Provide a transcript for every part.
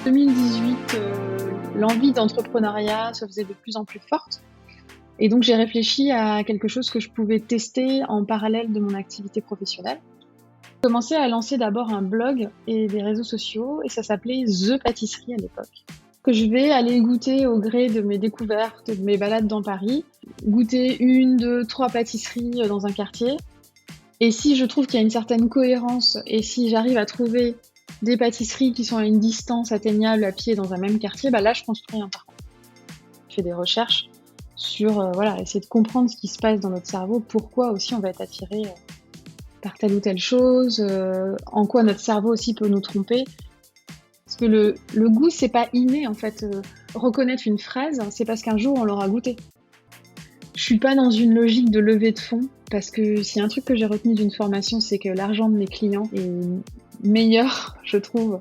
2018, l'envie d'entrepreneuriat se faisait de plus en plus forte et donc j'ai réfléchi à quelque chose que je pouvais tester en parallèle de mon activité professionnelle. J'ai commencé à lancer d'abord un blog et des réseaux sociaux et ça s'appelait The Pâtisserie à l'époque. Que je vais aller goûter au gré de mes découvertes, de mes balades dans Paris, goûter 1, 2, 3 pâtisseries dans un quartier. Et si je trouve qu'il y a une certaine cohérence et si j'arrive à trouver des pâtisseries qui sont à une distance atteignable à pied dans un même quartier, bah là, je construis un parcours. Je fais des recherches sur voilà, essayer de comprendre ce qui se passe dans notre cerveau, pourquoi aussi on va être attiré par telle ou telle chose, en quoi notre cerveau aussi peut nous tromper. Parce que le goût, c'est pas inné en fait. Reconnaître une fraise, c'est parce qu'un jour on l'aura goûté. Je suis pas dans une logique de levée de fonds parce que s'il y a un truc que j'ai retenu d'une formation, c'est que l'argent de mes clients est meilleur, je trouve.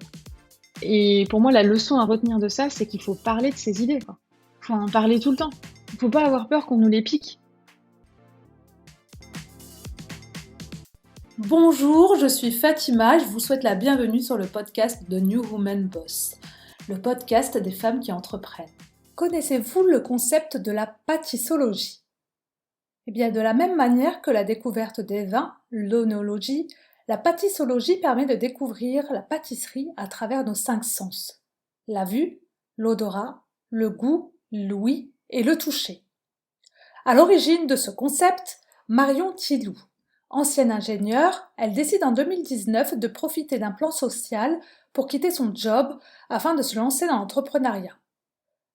Et pour moi, la leçon à retenir de ça, c'est qu'il faut parler de ses idées, quoi. Faut en parler tout le temps. Faut pas avoir peur qu'on nous les pique. Bonjour, je suis Fatima, je vous souhaite la bienvenue sur le podcast de New Woman Boss, le podcast des femmes qui entreprennent. Connaissez-vous le concept de la pâtissologie ? Eh bien, de la même manière que la découverte des vins, l'œnologie, la pâtissologie permet de découvrir la pâtisserie à travers nos 5 sens. La vue, l'odorat, le goût, l'ouïe et le toucher. À l'origine de ce concept, Marion Tilou. Ancienne ingénieure, elle décide en 2019 de profiter d'un plan social pour quitter son job afin de se lancer dans l'entrepreneuriat.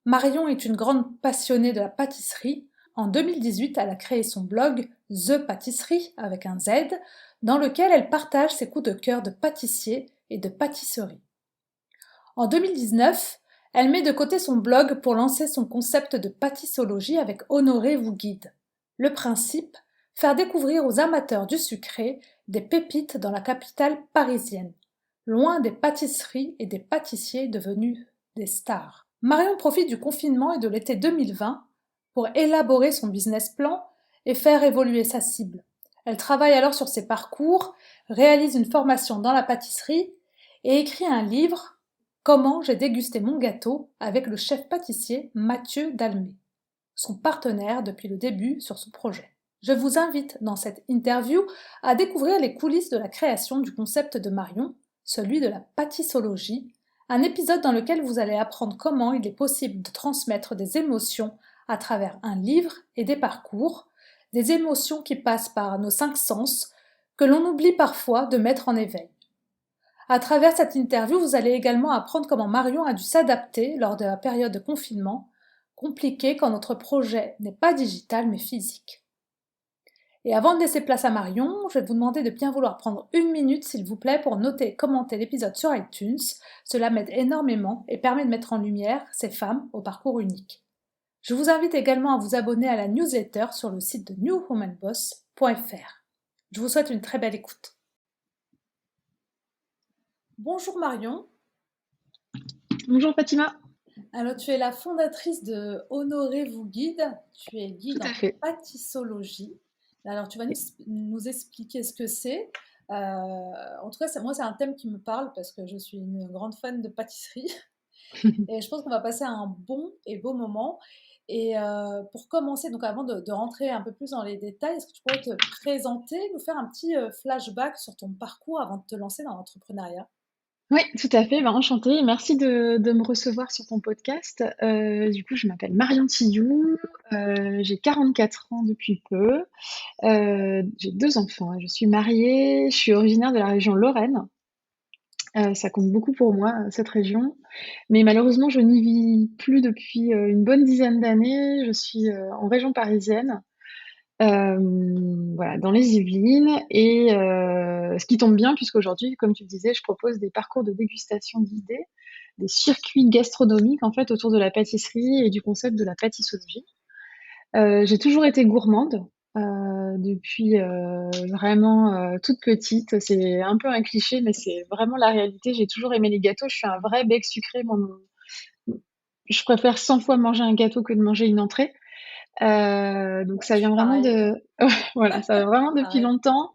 Marion est une grande passionnée de la pâtisserie. En 2018, elle a créé son blog The Pâtisserie avec un Z, dans lequel elle partage ses coups de cœur de pâtissier et de pâtisserie. En 2019, elle met de côté son blog pour lancer son concept de pâtissologie avec Honoré vous guide. Le principe, faire découvrir aux amateurs du sucré des pépites dans la capitale parisienne, loin des pâtisseries et des pâtissiers devenus des stars. Marion profite du confinement et de l'été 2020 pour élaborer son business plan et faire évoluer sa cible. Elle travaille alors sur ses parcours, réalise une formation dans la pâtisserie et écrit un livre « Comment j'ai dégusté mon gâteau » avec le chef pâtissier Mathieu Dalmé, son partenaire depuis le début sur ce projet. Je vous invite dans cette interview à découvrir les coulisses de la création du concept de Marion, celui de la pâtissologie, un épisode dans lequel vous allez apprendre comment il est possible de transmettre des émotions à travers un livre et des parcours, des émotions qui passent par nos 5 sens, que l'on oublie parfois de mettre en éveil. À travers cette interview, vous allez également apprendre comment Marion a dû s'adapter lors de la période de confinement, compliquée quand notre projet n'est pas digital mais physique. Et avant de laisser place à Marion, je vais vous demander de bien vouloir prendre 1 minute, s'il vous plaît, pour noter et commenter l'épisode sur iTunes. Cela m'aide énormément et permet de mettre en lumière ces femmes au parcours unique. Je vous invite également à vous abonner à la newsletter sur le site de newwomanboss.fr. Je vous souhaite une très belle écoute. Bonjour Marion. Bonjour Fatima. Alors, tu es la fondatrice de Honoré vous guide. Tu es guide Tout à en fait. pâtissologie. Alors, tu vas nous expliquer ce que c'est. En tout cas, moi, c'est un thème qui me parle parce que je suis une grande fan de pâtisserie. Et je pense qu'on va passer un bon et beau moment. Et pour commencer, donc avant de rentrer un peu plus dans les détails, est-ce que tu pourrais te présenter, nous faire un petit flashback sur ton parcours avant de te lancer dans l'entrepreneuriat? Oui, tout à fait, bah, enchantée. Merci de me recevoir sur ton podcast. Du coup, je m'appelle Marion Tillou, j'ai 44 ans depuis peu, j'ai 2 enfants, je suis mariée, je suis originaire de la région Lorraine. Ça compte beaucoup pour moi, cette région. Mais malheureusement, je n'y vis plus depuis, une bonne dizaine d'années. Je suis, en région parisienne, voilà, dans les Yvelines et ce qui tombe bien puisqu'aujourd'hui, comme tu le disais, je propose des parcours de dégustation guidés, des circuits gastronomiques, en fait, autour de la pâtisserie et du concept de la pâtissologie. J'ai toujours été gourmande, depuis, vraiment, toute petite. C'est un peu un cliché, mais c'est vraiment la réalité. J'ai toujours aimé les gâteaux. Je suis un vrai bec sucré. Moi, je préfère 100 fois manger un gâteau que de manger une entrée. Donc ça vient vraiment Pareil, de voilà, ça vient vraiment depuis pareil. longtemps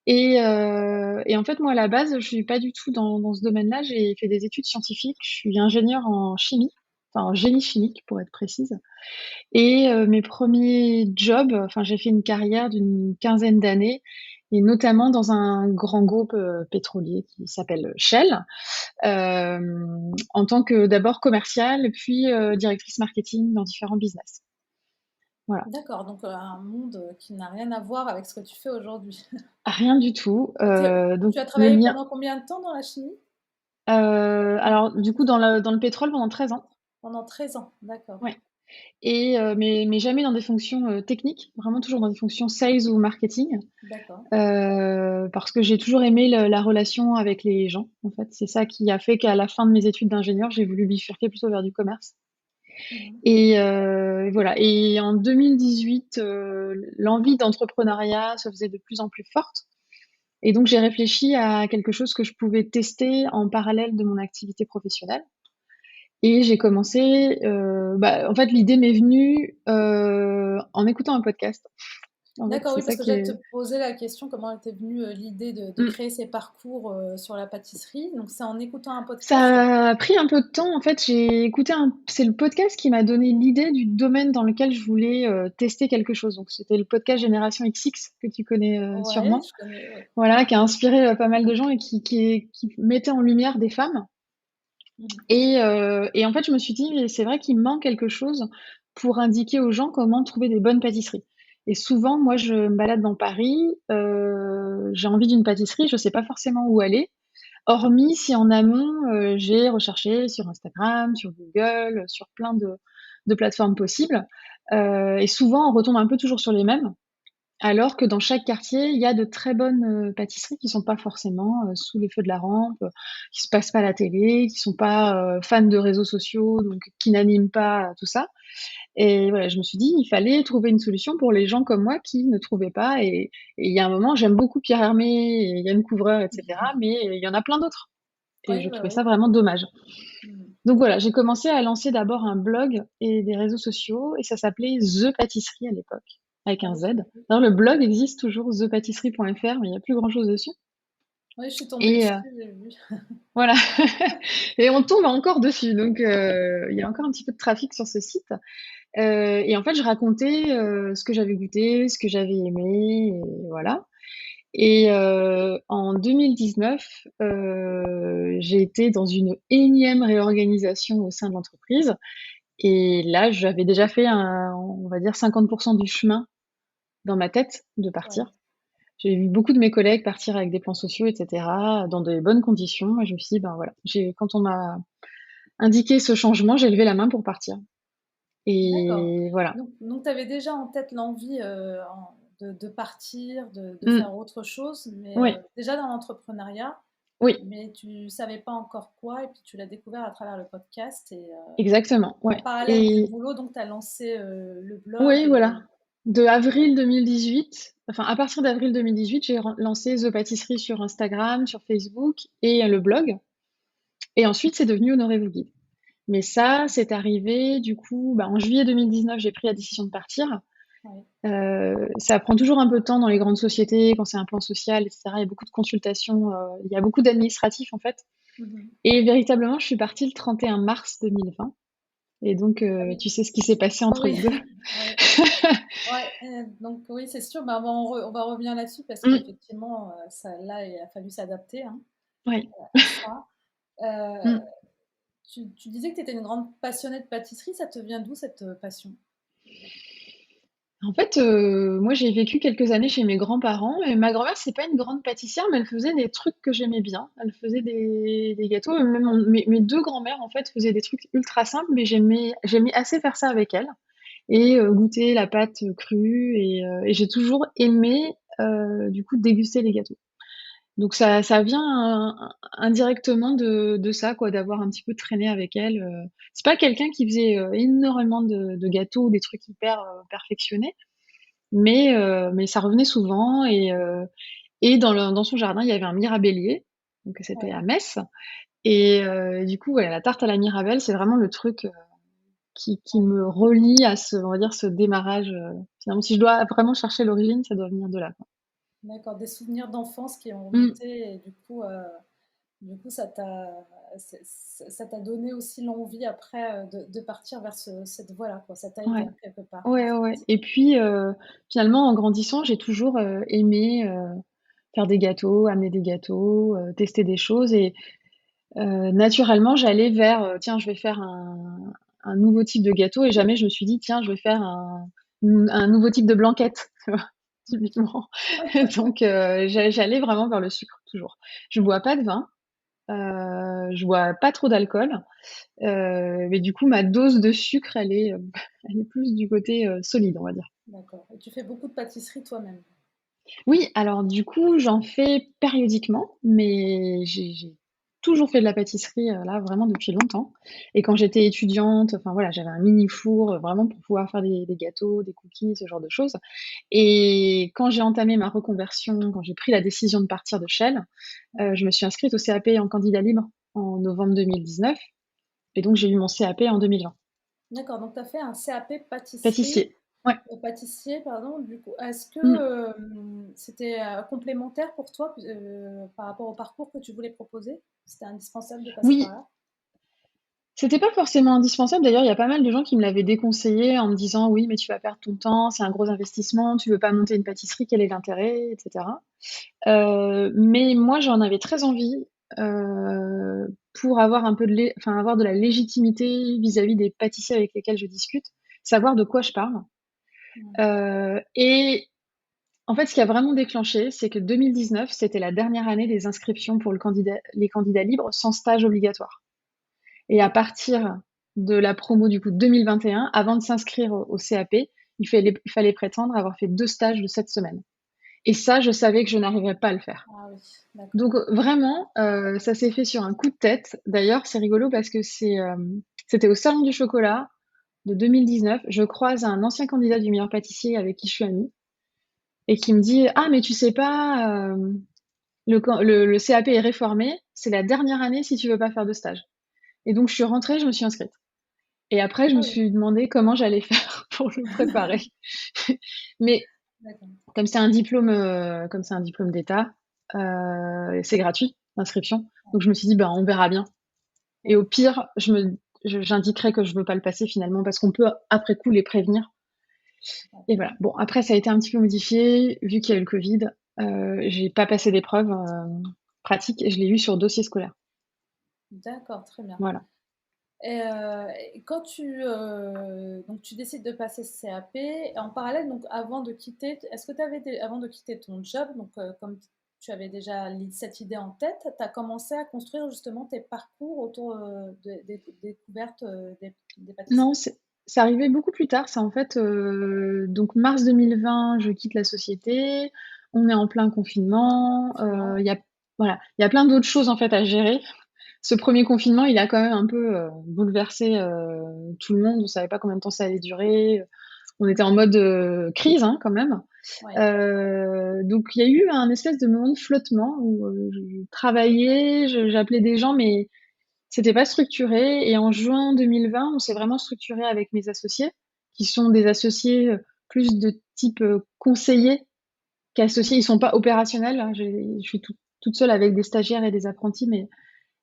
Et en fait, moi, à la base, je suis pas du tout dans ce domaine-là. J'ai fait des études scientifiques. Je suis ingénieure en chimie, enfin en génie chimique pour être précise. Et mes premiers jobs, enfin, j'ai fait une carrière d'une quinzaine d'années et notamment dans un grand groupe, pétrolier qui s'appelle Shell, en tant que d'abord commerciale puis, directrice marketing dans différents business. Voilà. D'accord, donc un monde qui n'a rien à voir avec ce que tu fais aujourd'hui. Rien du tout, Et donc tu as le travaillé lien pendant combien de temps dans la chimie? alors du coup dans le pétrole pendant 13 ans. Pendant 13 ans, d'accord. Ouais. Et mais jamais dans des fonctions, techniques, vraiment toujours dans des fonctions sales ou marketing, D'accord. parce que j'ai toujours aimé la relation avec les gens, en fait. C'est ça qui a fait qu'à la fin de mes études d'ingénieur, j'ai voulu bifurquer plutôt vers du commerce Mhm. et voilà et en 2018, l'envie d'entrepreneuriat se faisait de plus en plus forte et donc j'ai réfléchi à quelque chose que je pouvais tester en parallèle de mon activité professionnelle. Et j'ai commencé, en fait, l'idée m'est venue, en écoutant un podcast. En fait, D'accord, c'est oui, ça parce que qui j'allais est te poser la question, comment était venue l'idée de mmh. créer ces parcours sur la pâtisserie. Donc c'est en écoutant un podcast? Ça a pris un peu de temps, en fait, j'ai écouté un c'est le podcast qui m'a donné l'idée du domaine dans lequel je voulais, tester quelque chose. Donc c'était le podcast Génération XX que tu connais, Ouais, sûrement. je connais, ouais. Voilà, qui a inspiré, pas mal de gens et qui mettait en lumière des femmes. Mhm. Et en fait, je me suis dit: «Mais c'est vrai qu'il manque quelque chose pour indiquer aux gens comment trouver des bonnes pâtisseries» et souvent, moi, je me balade dans Paris, j'ai envie d'une pâtisserie, je sais pas forcément où aller, hormis si en amont, j'ai recherché sur Instagram, sur Google, sur plein de plateformes possibles, et souvent, on retombe un peu toujours sur les mêmes. Alors que dans chaque quartier, il y a de très bonnes, pâtisseries qui sont pas forcément, sous les feux de la rampe, qui se passent pas à la télé, qui sont pas, fans de réseaux sociaux, donc qui n'animent pas tout ça et voilà, je me suis dit: «Il fallait trouver une solution pour les gens comme moi qui ne trouvaient pas» et il y a un moment, j'aime beaucoup Pierre Hermé et Yann Couvreur et cetera, mais il y en a plein d'autres et Oui, je oui, trouvais ça oui. vraiment dommage. Mhm. Donc voilà, j'ai commencé à lancer d'abord un blog et des réseaux sociaux et ça s'appelait The Pâtisserie à l'époque, avec Ah un oui, Z. D'ailleurs le blog existe toujours, thepâtisserie.fr, mais il y a plus grand chose dessus oui, je suis tombée et dessus, j'ai vu. voilà et on tombe encore dessus donc il y a encore un petit peu de trafic sur ce site, et en fait je racontais, ce que j'avais goûté, ce que j'avais aimé et voilà et en 2019, j'ai été dans une énième réorganisation au sein de l'entreprise. Et là, j'avais déjà fait on va dire 50 du chemin dans ma tête de Ouais. partir. J'ai vu beaucoup de mes collègues partir avec des plans sociaux et cetera, dans des bonnes conditions et je me suis dit: «Ben, voilà». J'ai quand on m'a indiqué ce changement, j'ai levé la main pour partir D'accord. et voilà. Donc tu avais déjà en tête l'envie, de partir, de Mmh. faire autre chose, mais Oui, déjà dans l'entrepreneuriat, oui, mais tu savais pas encore quoi et puis tu l'as découvert à travers le podcast et exactement, en ouais parallèle du et boulot, donc tu as lancé, le blog oui, et voilà. De avril 2018, enfin, à partir d'avril 2018, j'ai lancé The Pâtisserie sur Instagram, sur Facebook et le blog et ensuite c'est devenu Honorez vos guides. Mais ça, c'est arrivé du coup, en juillet 2019, j'ai pris la décision de partir. ouais. Ça prend toujours un peu de temps dans les grandes sociétés, quand c'est un plan social et cetera. Il y a beaucoup de consultations, il y a beaucoup d'administratifs, en fait Mmh. et véritablement, je suis partie le 31 mars 2020 et donc Ah oui. tu sais ce qui s'est passé entre Oui, les 2. ouais. Ouais, donc oui, c'est sûr, bah, on va revenir là-dessus parce Mmh, qu'effectivement, ça là, il a fallu s'adapter, hein, ouais. à ça. Heu, Mmh. tu disais que tu étais une grande passionnée de pâtisserie, ça te vient d'où cette, passion? En fait, moi, j'ai vécu quelques années chez mes grands-parents et ma grand-mère, c'est pas une grande pâtissière, mais elle faisait des trucs que j'aimais bien. Elle faisait des gâteaux, même mes 2 grands-mères, en fait, faisaient des trucs ultra simples, mais j'aimais assez faire ça avec elles et goûter la pâte, crue et j'ai toujours aimé, du coup, déguster les gâteaux. Donc ça vient indirectement de ça, quoi, d'avoir un petit peu traîné avec elles, c'est pas quelqu'un qui faisait, énormément de gâteaux ou des trucs hyper, perfectionnés, mais ça revenait souvent et dans son jardin, il y avait un mirabellier, donc c'était Ouais. à Metz et du coup, ouais, la tarte à la mirabelle, c'est vraiment le truc, qui me relie à ce on va dire, ce démarrage, finalement, si je dois vraiment chercher l'origine, ça doit venir de là, quoi. D'accord, des souvenirs d'enfance qui ont Mmh. remonté et du coup ça t'a donné aussi l'envie après, de partir vers cette voie-là, quoi. Ça t'a aidé, Ouais. hein, quelque part, Ouais, ouais, ouais, et puis, finalement, en grandissant, j'ai toujours, aimé, faire des gâteaux, amener des gâteaux, tester des choses et naturellement, j'allais vers, tiens, je vais faire un nouveau type de gâteau et jamais je me suis dit: «Tiens, je vais faire un nouveau type de blanquette», tu vois? Typiquement. Donc j'allais vraiment vers le sucre, toujours. Je bois pas de vin, je bois pas trop d'alcool, mais du coup, ma dose de sucre, elle est plus du côté, solide, on va dire. D'accord, et tu fais beaucoup de pâtisserie toi-même? Oui, alors du coup, j'en fais périodiquement, mais j'ai toujours fait de la pâtisserie, là, vraiment depuis longtemps et quand j'étais étudiante, enfin voilà, j'avais un mini four, vraiment pour pouvoir faire des gâteaux, des cookies, ce genre de choses et quand j'ai entamé ma reconversion, quand j'ai pris la décision de partir de Shell, Ouais. je me suis inscrite au CAP en candidat libre en novembre 2019 et donc j'ai eu mon CAP en 2020. D'accord, donc tu as fait un CAP pâtisserie, Pâtissier, ouais. pâtissier, pardon, du coup. Est-ce Mmh. que, c'était, complémentaire pour toi, par rapport au parcours que tu voulais proposer? C'était indispensable de passer par Oui. là? C'était pas forcément indispensable. D'ailleurs, il y a pas mal de gens qui me l'avaient déconseillé en me disant: «Oui, mais tu vas perdre ton temps, c'est un gros investissement, tu veux pas monter une pâtisserie, quel est l'intérêt?» et cetera. Mais moi, j'en avais très envie, pour avoir un peu enfin, avoir de la légitimité vis-à-vis des pâtissiers avec lesquels je discute, savoir de quoi je parle. Mmh. Et en fait, ce qui a vraiment déclenché, c'est que 2019, c'était la dernière année des inscriptions pour les candidats libres sans stage obligatoire. Et à D'accord. partir de la promo du coup 2021, avant de s'inscrire au CAP, il fallait prétendre avoir fait 2 stages de 7 semaines. Et ça, je savais que je n'arriverais pas à le faire. Ah oui, d'accord. Donc vraiment, ça s'est fait sur un coup de tête. D'ailleurs, c'est rigolo parce que c'était au salon du chocolat de 2019. Je croise un ancien candidat du meilleur pâtissier avec qui je suis amie et qui me dit: «Ah mais tu sais pas, le CAP est réformé, c'est la dernière année si tu veux pas faire de stage». Et donc je suis rentrée, je me suis inscrite. Et après, je Ah me oui, suis demandé comment j'allais faire pour le préparer. Mais d'accord. comme c'est un diplôme d'État, c'est gratuit, l'inscription. Donc je me suis dit: «Ben, on verra bien et au Oui. pire, j'indiquerai que je veux pas le passer finalement» parce qu'on peut après coup les prévenir Ouais. et voilà. Bon, après ça a été un petit peu modifié, vu qu'il y a eu le covid, j'ai pas passé d'épreuve, pratique et je l'ai eu sur dossier scolaire. D'accord, très bien. Voilà. Et quand donc tu décides de passer ce CAP et en parallèle, donc avant de quitter, est-ce que tu avais avant de quitter ton job, donc comme tu avais déjà cette idée en tête, tu as commencé à construire justement tes parcours autour, des découvertes, des Non, pâtisseries? c'est arrivé beaucoup plus tard, ça, en fait, donc mars 2020, je quitte la société, on est en plein confinement, Confinement, ouais. il y a voilà, il y a plein d'autres choses, en fait, à gérer. Ce premier confinement, il a quand même un peu, bouleversé, tout le monde. On savait pas combien de temps ça allait durer, on était en mode, crise, hein, quand même. Ouais, Donc il y a eu un espèce de moment de flottement où, je travaillais, j'appelais des gens, mais c'était pas structuré et en juin 2020, on s'est vraiment structuré avec mes associés, qui sont des associés, plus de type, conseiller qu'associés. Ils sont pas opérationnels, hein. Je suis toute seule avec des stagiaires et des apprentis,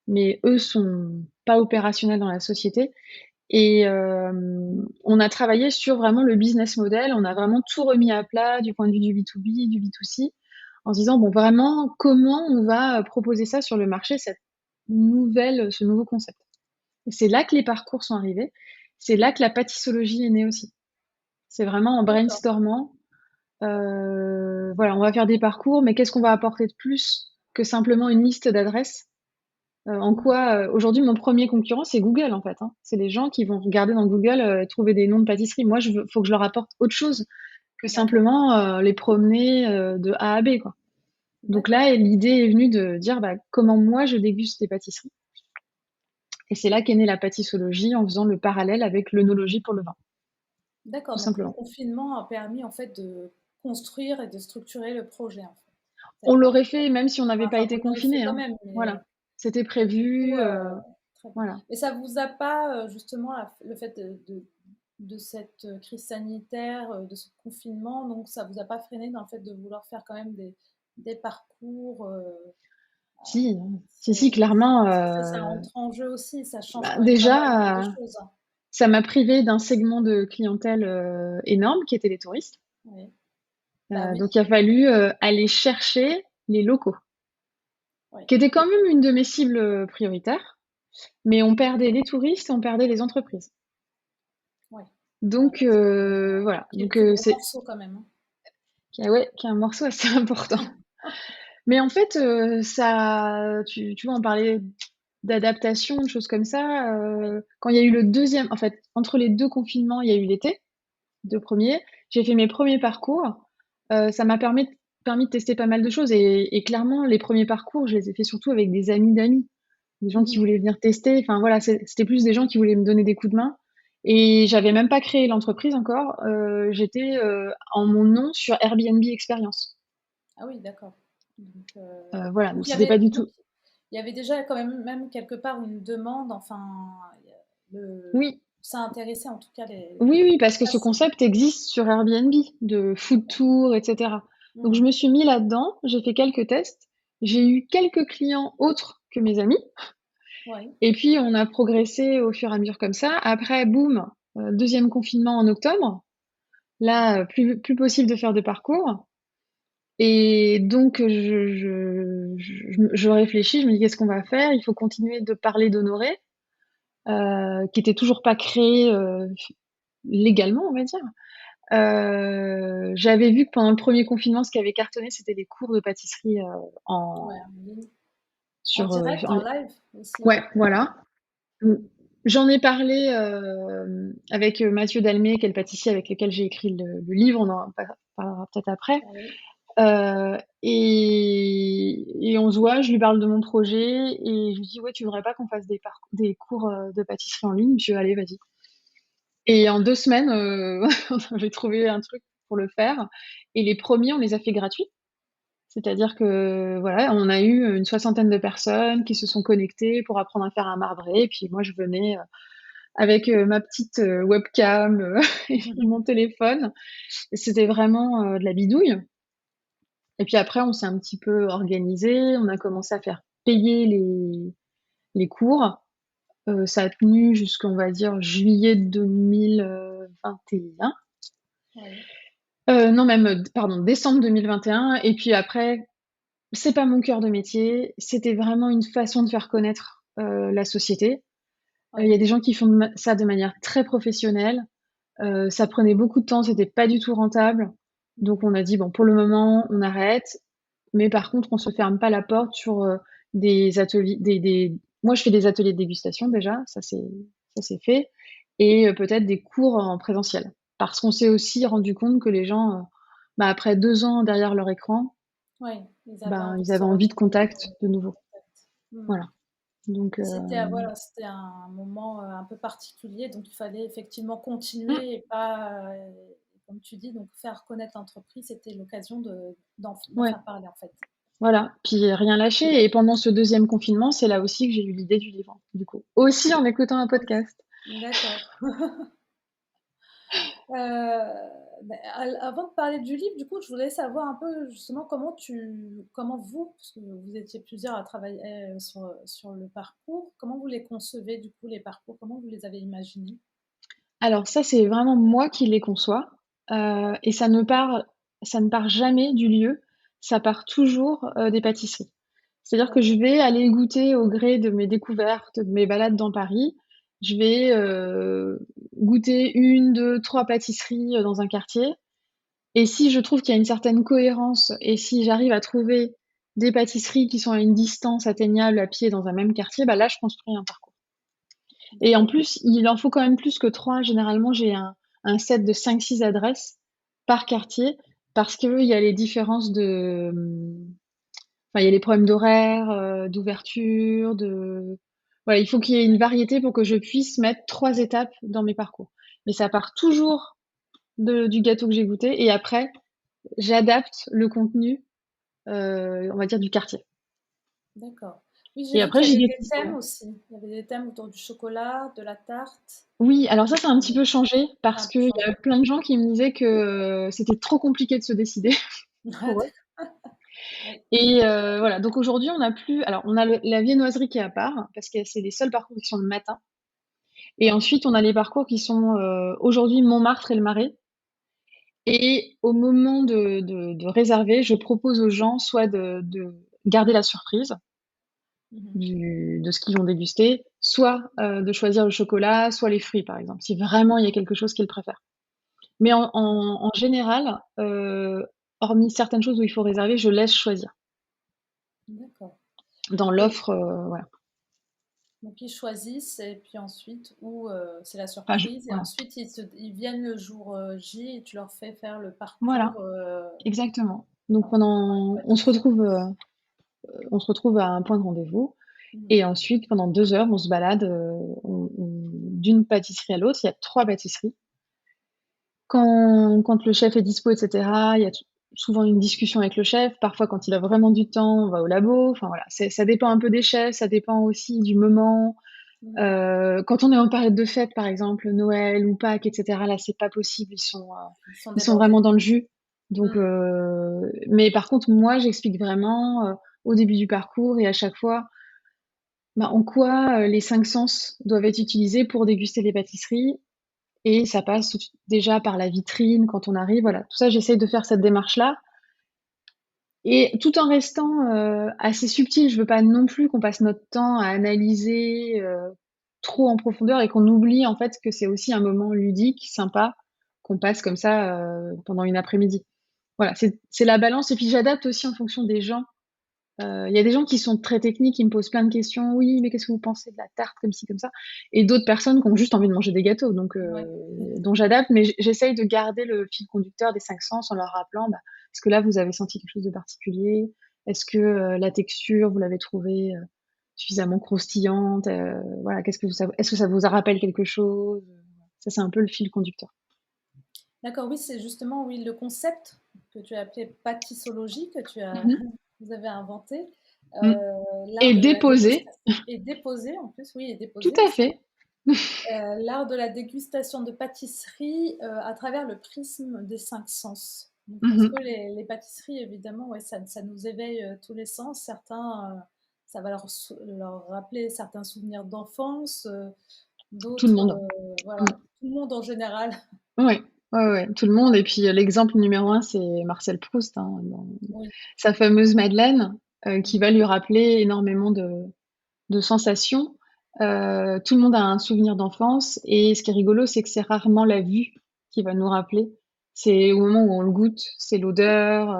mais eux sont pas opérationnels dans la société et on a travaillé sur vraiment le business model. On a vraiment tout remis à plat du point de vue du B2B, du B2C, en se disant: «Bon, vraiment, comment on va, proposer ça sur le marché, ce nouveau concept?» Et c'est là que les parcours sont arrivés. C'est là que la pâtissologie est née aussi. C'est vraiment en d'accord. brainstormant, voilà, on va faire des parcours, mais qu'est-ce qu'on va apporter de plus que simplement une liste d'adresses? En Mmh. quoi, aujourd'hui mon premier concurrent, c'est Google, en fait, hein. C'est les gens qui vont regarder dans Google, trouver des noms de pâtisseries. Moi, faut que je leur apporte autre chose que D'accord, simplement, les promener, de A à B, quoi. Donc d'accord. là, l'idée est venue de dire: «Bah, comment moi je déguste des pâtisseries?» Et c'est là qu'est née la pâtissologie en faisant le parallèle avec l'œnologie pour le vin, D'accord, tout donc le simplement. confinement a permis en fait de construire et de structurer le projet, en fait. On C'est pas l'aurait fait même si on n'avait pas enfin, été vous l'aurez fait confinés, quand hein. même, Voilà. C'était mais du coup, prévu, très bien. voilà. Et ça vous a pas, justement, le fait de de cette crise sanitaire, de ce confinement, donc ça vous a pas freiné dans le fait de vouloir faire quand même des parcours Si, si, clairement. parce que ça entre en jeu aussi, ça change quand même pas mal Déjà, de choses, hein. ça m'a privé d'un segment de clientèle énorme qui était les touristes. Oui. Bah oui, Donc il a fallu aller chercher les locaux, oui, qui étaient quand même une de mes cibles prioritaires, mais on perdait les touristes, on perdait les entreprises. oui. Ouais, Donc voilà, qui est le donc plus gros c'est morceau quand même, hein. ouais, qui est un morceau assez important. Mais en fait, ça, tu vois, on parlait d'adaptation, de choses comme ça. Quand il y a eu le deuxième, en fait, entre les deux confinements, il y a eu l'été, 2 premiers. J'ai fait mes premiers parcours. Ça m'a permis de tester pas mal de choses et clairement, les premiers parcours, je les ai faits surtout avec des amis d'amis, des gens qui Mhm. voulaient venir tester. Enfin voilà, c'était plus des gens qui voulaient me donner des coups de main et j'avais même pas créé l'entreprise encore. J'étais, en mon nom sur Airbnb Experience. Ah oui, d'accord. Donc, Voilà, donc donc c'était pas du tout. il y avait déjà quand même quelque part une demande, enfin, Oui. ça intéressait en tout cas Oui, oui, les parce que ce personnes. concept existe sur Airbnb, de food tour, et cetera. Donc je Mhm. me suis mis là-dedans, j'ai fait quelques tests, j'ai eu quelques clients autres que mes amis, Oui, et puis on a progressé au fur et à mesure comme ça. Après, boum, 2e confinement en octobre. Là, plus possible de faire de parcours. Et donc je réfléchis, je me dis: «Qu'est-ce qu'on va faire?» Il faut continuer de parler d'Honoré, qui était toujours pas créé, légalement, on va dire. J'avais vu que pendant le premier confinement, ce qui avait cartonné, c'était les cours de pâtisserie, ouais, en en ligne. En sur, direct, en en live aussi. ouais, voilà. Mmh. J'en ai parlé, avec, Mathieu Dalmé, qui est le pâtissier avec lequel j'ai écrit le livre, on en parlera peut-être après. Oui. Et on se voit, je lui parle de mon projet et je lui dis: «Ouais, tu voudrais pas qu'on fasse des cours, de pâtisserie en ligne?» Il me dit: «Allez, vas-y». Et en 2 semaines, on avait trouvé un truc pour le faire et les premiers, on les a fait gratuits. C'est-à-dire que, voilà, on a eu une soixantaine de personnes qui se sont connectées pour apprendre à faire un marbré et puis moi je venais, avec, ma petite, webcam, et puis mon téléphone et c'était vraiment, de la bidouille et puis après on s'est un petit peu organisé, on a commencé à faire payer les cours. Ça a tenu jusqu'on va dire juillet 2021. Oui. Non même, pardon, décembre 2021 et puis après, c'est pas mon cœur de métier, c'était vraiment une façon de faire connaître, la société. Il y Oui. a des gens qui font ça de manière très professionnelle, ça prenait beaucoup de temps, c'était pas du tout rentable. Donc on a dit: «Bon, pour le moment, on arrête, mais par contre, on se ferme pas la porte sur, des ateliers des moi, je fais des ateliers de dégustation déjà, ça c'est fait et peut-être des cours en présentiel». Parce qu'on s'est aussi rendu compte que les gens, après 2 ans derrière leur écran, Oui, ils avaient ben, envie de ils se avaient envie de retrouver contact de en nouveau. contact. Mhm. Voilà, donc C'était voilà, c'était un moment, un peu particulier, donc il fallait effectivement mmh, continuer et pas, comme tu dis, donc faire connaître l'entreprise, c'était l'occasion d'en ouais, faire parler, en fait. voilà, puis rien lâcher et pendant ce 2e confinement, c'est là aussi que j'ai eu l'idée du livre, du coup. Aussi en écoutant un OK. podcast. D'accord. Bah, avant de parler du livre, du coup, je voulais savoir un peu justement comment vous, parce que vous étiez plusieurs à travailler sur le parcours, comment vous les concevez du coup les parcours, comment vous les avez imaginés? Alors ça, c'est vraiment moi qui les conçois, et ça ne part jamais du lieu, ça part toujours, des pâtisseries. C'est-à-dire que je D'accord. vais aller goûter au gré de mes découvertes, de mes balades dans Paris. Je vais, goûter 1, 2, 3 pâtisseries, dans un quartier et si je trouve qu'il y a une certaine cohérence et si j'arrive à trouver des pâtisseries qui sont à une distance atteignable à pied dans un même quartier, bah là, je construis un parcours. Et en D'accord. plus, il en faut quand même plus que 3. Généralement, j'ai un set de 5, 6 adresses par quartier parce qu'il y a les différences de, enfin, il y a les problèmes d'horaire, d'ouverture, voilà, il faut qu'il y ait une variété pour que je puisse mettre 3 étapes dans mes parcours. Mais ça part toujours du gâteau que j'ai goûté et après, j'adapte le contenu, on va dire du quartier. D'accord. Oui, j'ai Et vu après, qu'il y j'ai avait des des petits. thèmes aussi. Il y avait des thèmes autour du chocolat, de la tarte. Oui, alors ça a un petit peu changé Ça a parce un peu qu'il y changé. a plein de gens qui me disaient que c'était trop compliqué de se décider Ah, pour eux. d'accord. Oui. Et voilà, donc aujourd'hui, on a plus alors on a la viennoiserie qui est à part parce que c'est les seuls parcours qui sont le matin et Oui. ensuite on a les parcours qui sont, aujourd'hui Montmartre et le Marais et au moment de réserver, je propose aux gens soit de garder la surprise Mhm. de ce qu'ils vont déguster, soit, de choisir le chocolat, soit les fruits, par exemple, si vraiment il y a quelque chose qu'ils préfèrent. Mais en général, hormis certaines choses où il faut réserver, je laisse choisir. D'accord. Dans Et l'offre, voilà. donc ils choisissent et puis ensuite, ou c'est la Enfin je surprise, et voilà. ensuite ils viennent le jour J et tu leur fais faire le Voilà, parcours exactement. Donc dans les pendant pâtisseries. on se retrouve à un point de rendez-vous Mhm. et ensuite pendant 2 heures, on se balade, on d'une pâtisserie à l'autre. Il y a 3 pâtisseries. Quand le chef est dispo et cetera, il y a souvent une discussion avec le chef. Parfois, quand il a vraiment du temps, on va au labo. Enfin voilà, ça dépend un peu des chefs, ça dépend aussi du moment. Mhm. Quand on est en période de fête, par exemple, Noël ou Pâques et cetera, là, c'est pas possible, Ils sont ils sont débordés. vraiment dans le jus. Donc Mhm. mais par contre, moi, j'explique vraiment, au début du parcours et à chaque fois, bah, en quoi, les 5 sens doivent être utilisés pour déguster les pâtisseries et ça passe déjà par la vitrine quand on arrive, voilà. Tout ça, j'essaye de faire cette démarche-là et tout en restant, assez subtil. Je veux pas non plus qu'on passe notre temps à analyser, trop en profondeur et qu'on oublie, en fait, que c'est aussi un moment ludique, sympa, qu'on passe comme ça, pendant une après-midi. Voilà, c'est la balance et puis j'adapte aussi en fonction des gens. Il y a des gens qui sont très techniques, qui me posent plein de questions: «Oui, mais qu'est-ce que vous pensez de la tarte comme ci, comme ça?» et d'autres personnes qui ont juste envie de manger des gâteaux Ouais. donc j'adapte, mais j'essaye de garder le fil conducteur des 5 sens en leur rappelant, bah: «Est-ce que là, vous avez senti quelque chose de particulier? Est-ce que, la texture, vous l'avez trouvée, suffisamment croustillante? Voilà, qu'est-ce que ça est-ce que ça vous rappelle quelque chose?» Ça, c'est un peu le fil conducteur. D'accord, oui, c'est justement, oui, le concept que tu as appelé pâtissologie, que Mmh mh. vous avez inventé, Mmh l'art et de la déposer, dégustation et déposé en plus, oui, et tout déposé à aussi. fait. L'art de la dégustation de pâtisserie, à travers le prisme des 5 sens. Donc Mmh parce mh. que les pâtisseries évidemment, ouais, ça nous éveille, tous les sens. Certains, ça va leur rappeler certains souvenirs d'enfance, Tout le d'autres, monde. Mmh. voilà, tout le monde en général. Ouais, ouais, ouais, tout le monde et puis, l'exemple numéro un, c'est Marcel Proust, hein, dans Oui. sa fameuse madeleine, qui Mmh. va lui rappeler énormément de sensations. Tout le monde a un souvenir d'enfance et ce qui est rigolo, c'est que c'est rarement la vue qui va nous rappeler. C'est au moment où on le goûte, c'est l'odeur,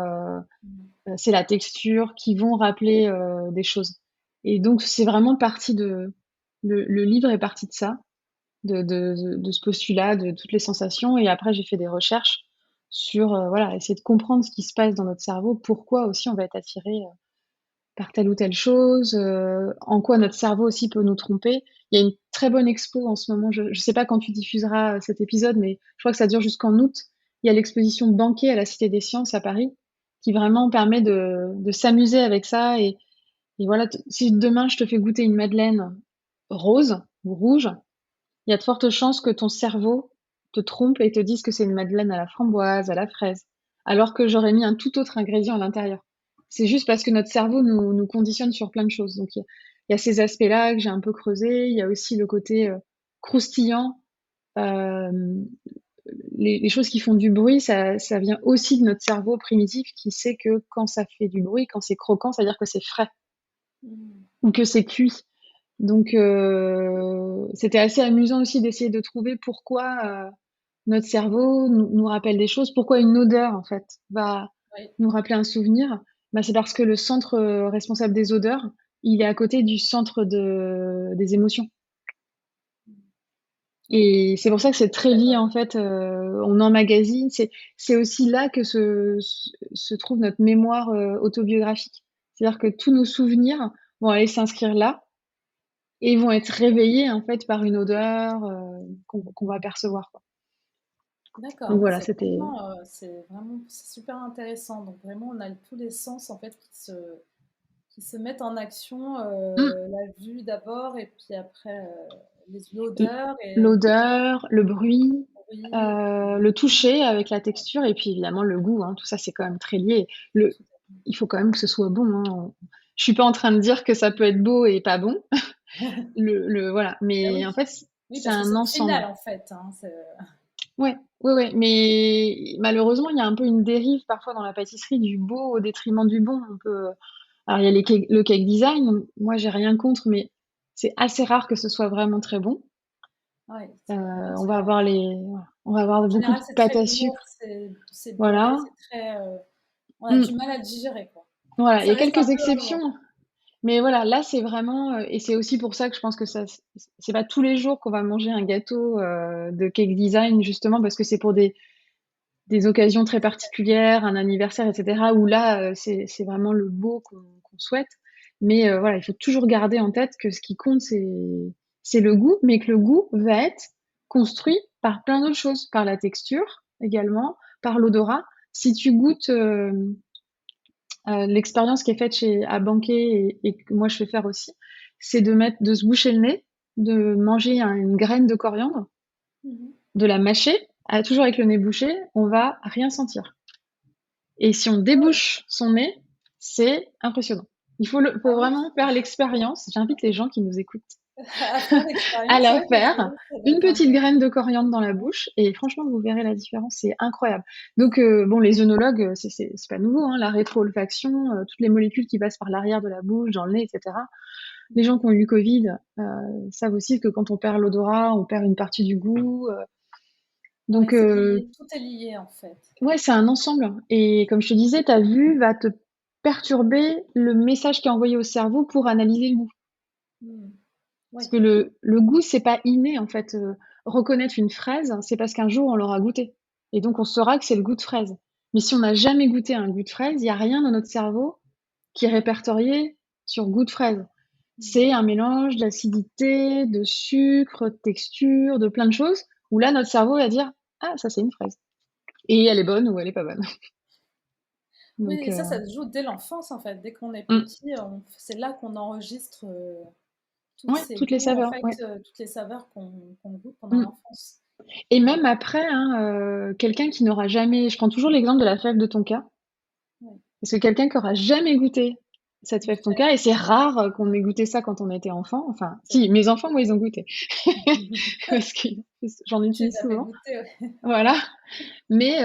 Mmh. c'est la texture qui vont rappeler, des choses et donc c'est vraiment parti de le livre est parti de ça. De ce postulat, de toutes les sensations et après j'ai fait des recherches sur, voilà, essayer de comprendre ce qui se passe dans notre cerveau, pourquoi aussi on va être attiré, par telle ou telle chose, en quoi notre cerveau aussi peut nous tromper. Il y a une très bonne expo en ce moment, je sais pas quand tu diffuseras, cet épisode, mais je crois que ça dure jusqu'en août. Il y a l'exposition Banquet à la Cité des Sciences à Paris, qui vraiment permet de s'amuser avec ça et voilà, si demain je te fais goûter une madeleine rose ou rouge, il y a de fortes chances que ton cerveau te trompe et te dise que c'est une madeleine à la framboise, à la fraise, alors que j'aurais mis un tout autre ingrédient à l'intérieur. C'est juste parce que notre cerveau nous conditionne sur plein de choses. Donc il y a ces aspects-là que j'ai un peu creusés. Il y a aussi le côté, croustillant. Hem, les choses qui font du bruit, ça vient aussi de notre cerveau primitif qui sait que quand ça fait du bruit, quand c'est croquant, ça veut dire que c'est frais Mmh. ou que c'est cuit. Donc c'était assez amusant aussi d'essayer de trouver pourquoi, notre cerveau nous rappelle des choses, pourquoi une odeur, en fait, va Oui. nous rappeler un souvenir. Bah, c'est parce que le centre, responsable des odeurs, il est à côté du centre des émotions et c'est pour ça que c'est très lié, D'accord. en fait, on emmagasine. C'est aussi là que se trouve notre mémoire, autobiographique. C'est-à-dire que tous nos souvenirs vont aller s'inscrire là et ils vont être réveillés, en fait, par une odeur, qu'on va percevoir, quoi. Donc D'accord, oui, voilà, c'était c'est vraiment c'est super intéressant. Donc vraiment, on a tous les sens en fait Ils se mettent en action, Mmh. la vue d'abord et puis après, L l'odeur et l'odeur, le bruit, oui et puis le toucher avec la texture et puis évidemment le goût, hein. Tout ça, c'est quand même très lié. Le tout à Il faut quand même que ce soit bon, hein. Je suis pas en train de dire que ça peut être beau et pas bon. fait. Voilà, Bah mais oui, en fait, oui c'est parce que un c'est le final ensemble. en fait, hein, c'est Ouais, ouais, ouais, mais malheureusement, il y a un peu une dérive parfois dans la pâtisserie du beau au détriment du bon. On peut Alors il y a le cake design, moi j'ai rien contre, mais c'est assez rare que ce soit vraiment très bon. ouais, On va avoir on va avoir en beaucoup de général, c'est pâtes très à lourd, sucre. c'est beurré, Voilà. c'est très, on a du Mmh. mal à digérer, quoi. Voilà, il y Ça a reste un quelques peu exceptions, avant. mais voilà, là c'est vraiment, et c'est aussi pour ça que je pense que ça c'est pas tous les jours qu'on va manger un gâteau, de cake design justement parce que c'est pour des occasions très particulières, un anniversaire et cetera, où là, c'est vraiment le beau qu'on souhaite. Mais voilà, il faut toujours garder en tête que ce qui compte, c'est le goût, mais que le goût va être construit par plein d'autres choses, par la texture également, par l'odorat. Si tu goûtes, l'expérience qui est faite chez à Banquet et que moi je fais faire aussi, c'est de se boucher le nez, de manger une graine de coriandre, Mmh mh. de la mâcher, toujours avec le nez bouché, on va rien sentir. Et si on Ah ouais, débouche son nez, c'est impressionnant. Faut ah oui, vraiment faire l'expérience. J'invite les gens qui nous écoutent à faire à l'expérience, la ouais, faire. ça doit Une être petite intéressant. graine de coriandre dans la bouche et franchement, vous verrez la différence, c'est incroyable. Donc bon, les œnologues, c'est pas nouveau, hein, la rétro-olfaction, toutes les molécules qui passent par l'arrière de la bouche, dans le nez et cetera. Les gens qui ont eu le covid, savent aussi que quand on perd l'odorat, on perd une partie du goût, Ouais, donc c'est lié, tout est lié, en fait. ouais, c'est un ensemble et comme je te disais, ta vue va te perturber le message qui est envoyé au cerveau pour analyser le goût. Mmh. Parce Oui. que le goût, c'est pas inné en fait, reconnaître une fraise, c'est parce qu'un jour on l'aura goûté et donc on saura que c'est le goût de fraise. Mais si on n'a jamais goûté un goût de fraise, il y a rien dans notre cerveau qui est répertorié sur goût de fraise. Mmh. C'est un mélange d'acidité, de sucre, de texture, de plein de choses où là notre cerveau va dire: «Ah ça c'est une fraise» et elle est bonne ou elle est pas bonne. Oui Donc et ça se joue dès l'enfance, en fait. Dès qu'on est mmh. petit, on c'est là qu'on enregistre, toutes Ouais, ces toutes les goûts, en saveurs, fait, ouais. toutes les saveurs qu'on goûte pendant Mmh. l'enfance. Et même après, hein, quelqu'un qui n'aura jamais je prends toujours l'exemple de la fève de tonka, Ouais, parce que quelqu'un qui aura jamais goûté cette une fève fête, tonka et c'est rare, qu'on ait goûté ça quand on était enfant, enfin c'est si, vrai. mes enfants, moi, ils ont goûté parce que j'en Tu utilise les as fait souvent, goûter, ouais. voilà, mais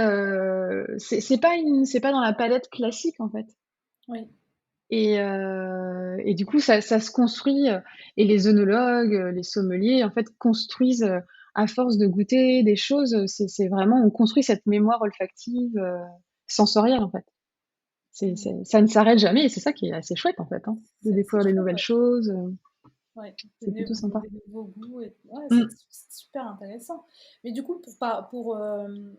c'est pas dans la palette classique, en fait Oui. et du coup, ça se construit, et les œnologues, les sommeliers, en fait, construisent, à force de goûter des choses, c'est vraiment on construit cette mémoire olfactive, sensorielle, en fait. Mmh. Ça ne s'arrête jamais et c'est ça qui est assez chouette, en fait, hein, de C'est découvrir des chouette, nouvelles ouais. choses, Ouais, c'est plutôt sympa. des nouveaux goûts et ouais, Mmh. c'est super intéressant. Mais du coup, pour,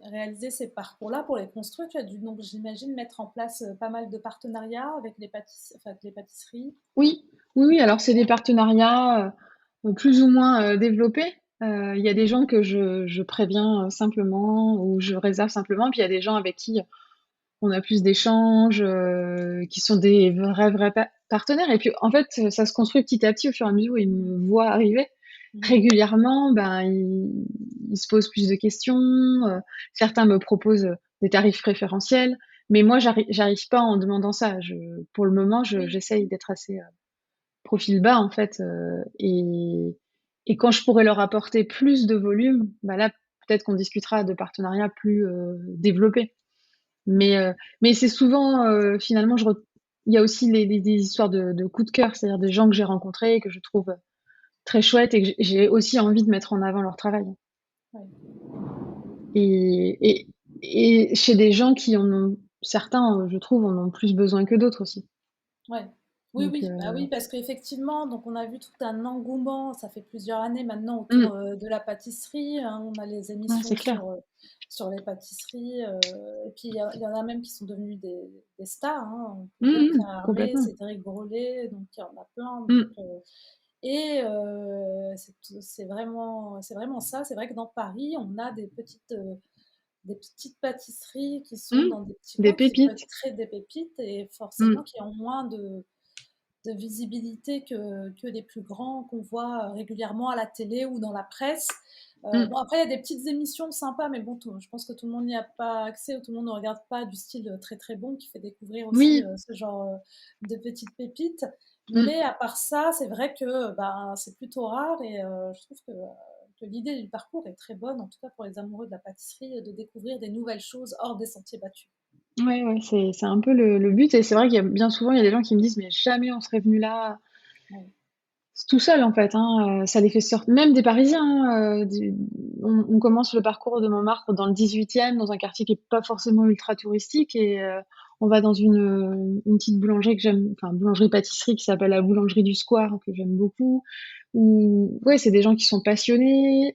réaliser ces parcours-là, pour les construire, tu as dû donc j'imagine mettre en place, pas mal de partenariats avec avec les pâtisseries? Oui, oui, oui, alors c'est des partenariats, plus ou moins, développés. Il y a des Mmh. gens que je préviens, simplement ou je réserve simplement, puis il y a des gens avec qui on a plus d'échanges, qui sont des vrais partenaires et puis, en fait, ça se construit petit à petit au fur et à mesure où ils Mmh. me voient arriver. Mmh. Régulièrement, ben, ils se posent plus de questions, certains me proposent, des tarifs préférentiels, mais moi j'arrive pas en demandant ça. Pour le moment, Oui. j'essaye d'être assez, profil bas, en fait, et quand je pourrais leur apporter plus de volume, bah, là, peut-être qu'on discutera de partenariats plus, développés. Mais, heu, mais c'est souvent, finalement, il y a aussi des histoires de coups de cœur, c'est-à-dire des gens que j'ai rencontrés, que je trouve, très chouettes et que j'ai aussi envie de mettre en avant leur travail Ouais. et et et chez des gens qui en ont certains, je trouve, en ont plus besoin que d'autres aussi. Ouais. Oui, Donc oui, bah, oui, parce qu'effectivement, donc on a vu tout un engouement, ça fait plusieurs années maintenant mmh, autour, de la pâtisserie, hein. On a les ouais, c'est émissions clair. sur les pâtisseries, et puis il y en a même qui sont devenus des stars, hein. On peut dire Mmh mh, Pierre Hermé, complètement. Cédric Grolet, donc il y en a plein, donc Mmh, et c'est vraiment ça. C'est vrai que dans Paris, on a des petites pâtisseries qui sont mmh, dans des petits des coins qui peuvent pépites. être très des pépites et Mmh, forcément qui ont moins de visibilité que les plus grands qu'on voit régulièrement à la télé ou dans la presse. Mm. Bon, après, il y a des petites émissions sympas, mais bon, je pense que tout le monde n'y a pas accès ou tout le monde ne regarde pas du style très très bon qui fait découvrir aussi Oui. ce genre de petites pépites. Mm. Mais à part ça, c'est vrai que c'est plutôt rare et je trouve que l'idée du parcours est très bonne, en tout cas pour les amoureux de la pâtisserie, de découvrir des nouvelles choses hors des sentiers battus. Ouais, ouais, c'est un peu le but. Et c'est vrai qu'il y a bien souvent, il y a des gens qui me disent, mais jamais on serait venu là. Ouais. C'est tout seul en fait, hein, ça les fait sortir, même des Parisiens, hein, on commence le parcours de Montmartre dans le 18e, dans un quartier qui est pas forcément ultra touristique, et on va dans une petite boulangerie que j'aime, enfin boulangerie-pâtisserie qui s'appelle la Boulangerie du Square, que j'aime beaucoup. Où ouais, c'est des gens qui sont passionnés.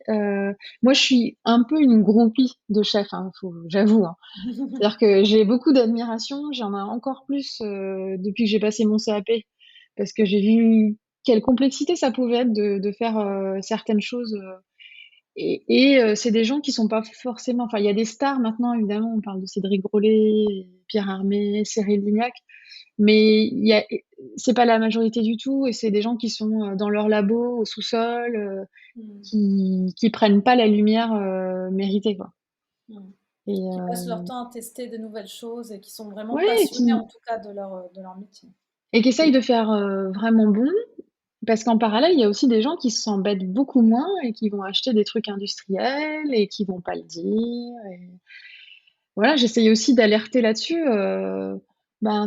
Moi, je suis un peu une groupie de chefs, hein, j'avoue, hein. C'est-à-dire que j'ai beaucoup d'admiration, j'en ai encore plus depuis que j'ai passé mon CAP, parce que j'ai vu quelle complexité ça pouvait être de faire certaines choses. C'est des gens qui sont pas forcément. Enfin, il y a des stars maintenant, évidemment. On parle de Cédric Grolet, Pierre Hermé, Cyril Lignac, mais c'est pas la majorité du tout. Et c'est des gens qui sont dans leur labo, au sous-sol, Mm. qui prennent pas la lumière méritée, quoi. Mm. Et Qui passent leur temps à tester de nouvelles choses et qui sont vraiment ouais, passionnés en tout cas de leur métier. et qui essayent de faire vraiment bon. Parce qu'en parallèle, il y a aussi des gens qui s'embêtent beaucoup moins et qui vont acheter des trucs industriels et qui vont pas le dire. Et voilà, j'essaye aussi d'alerter là-dessus.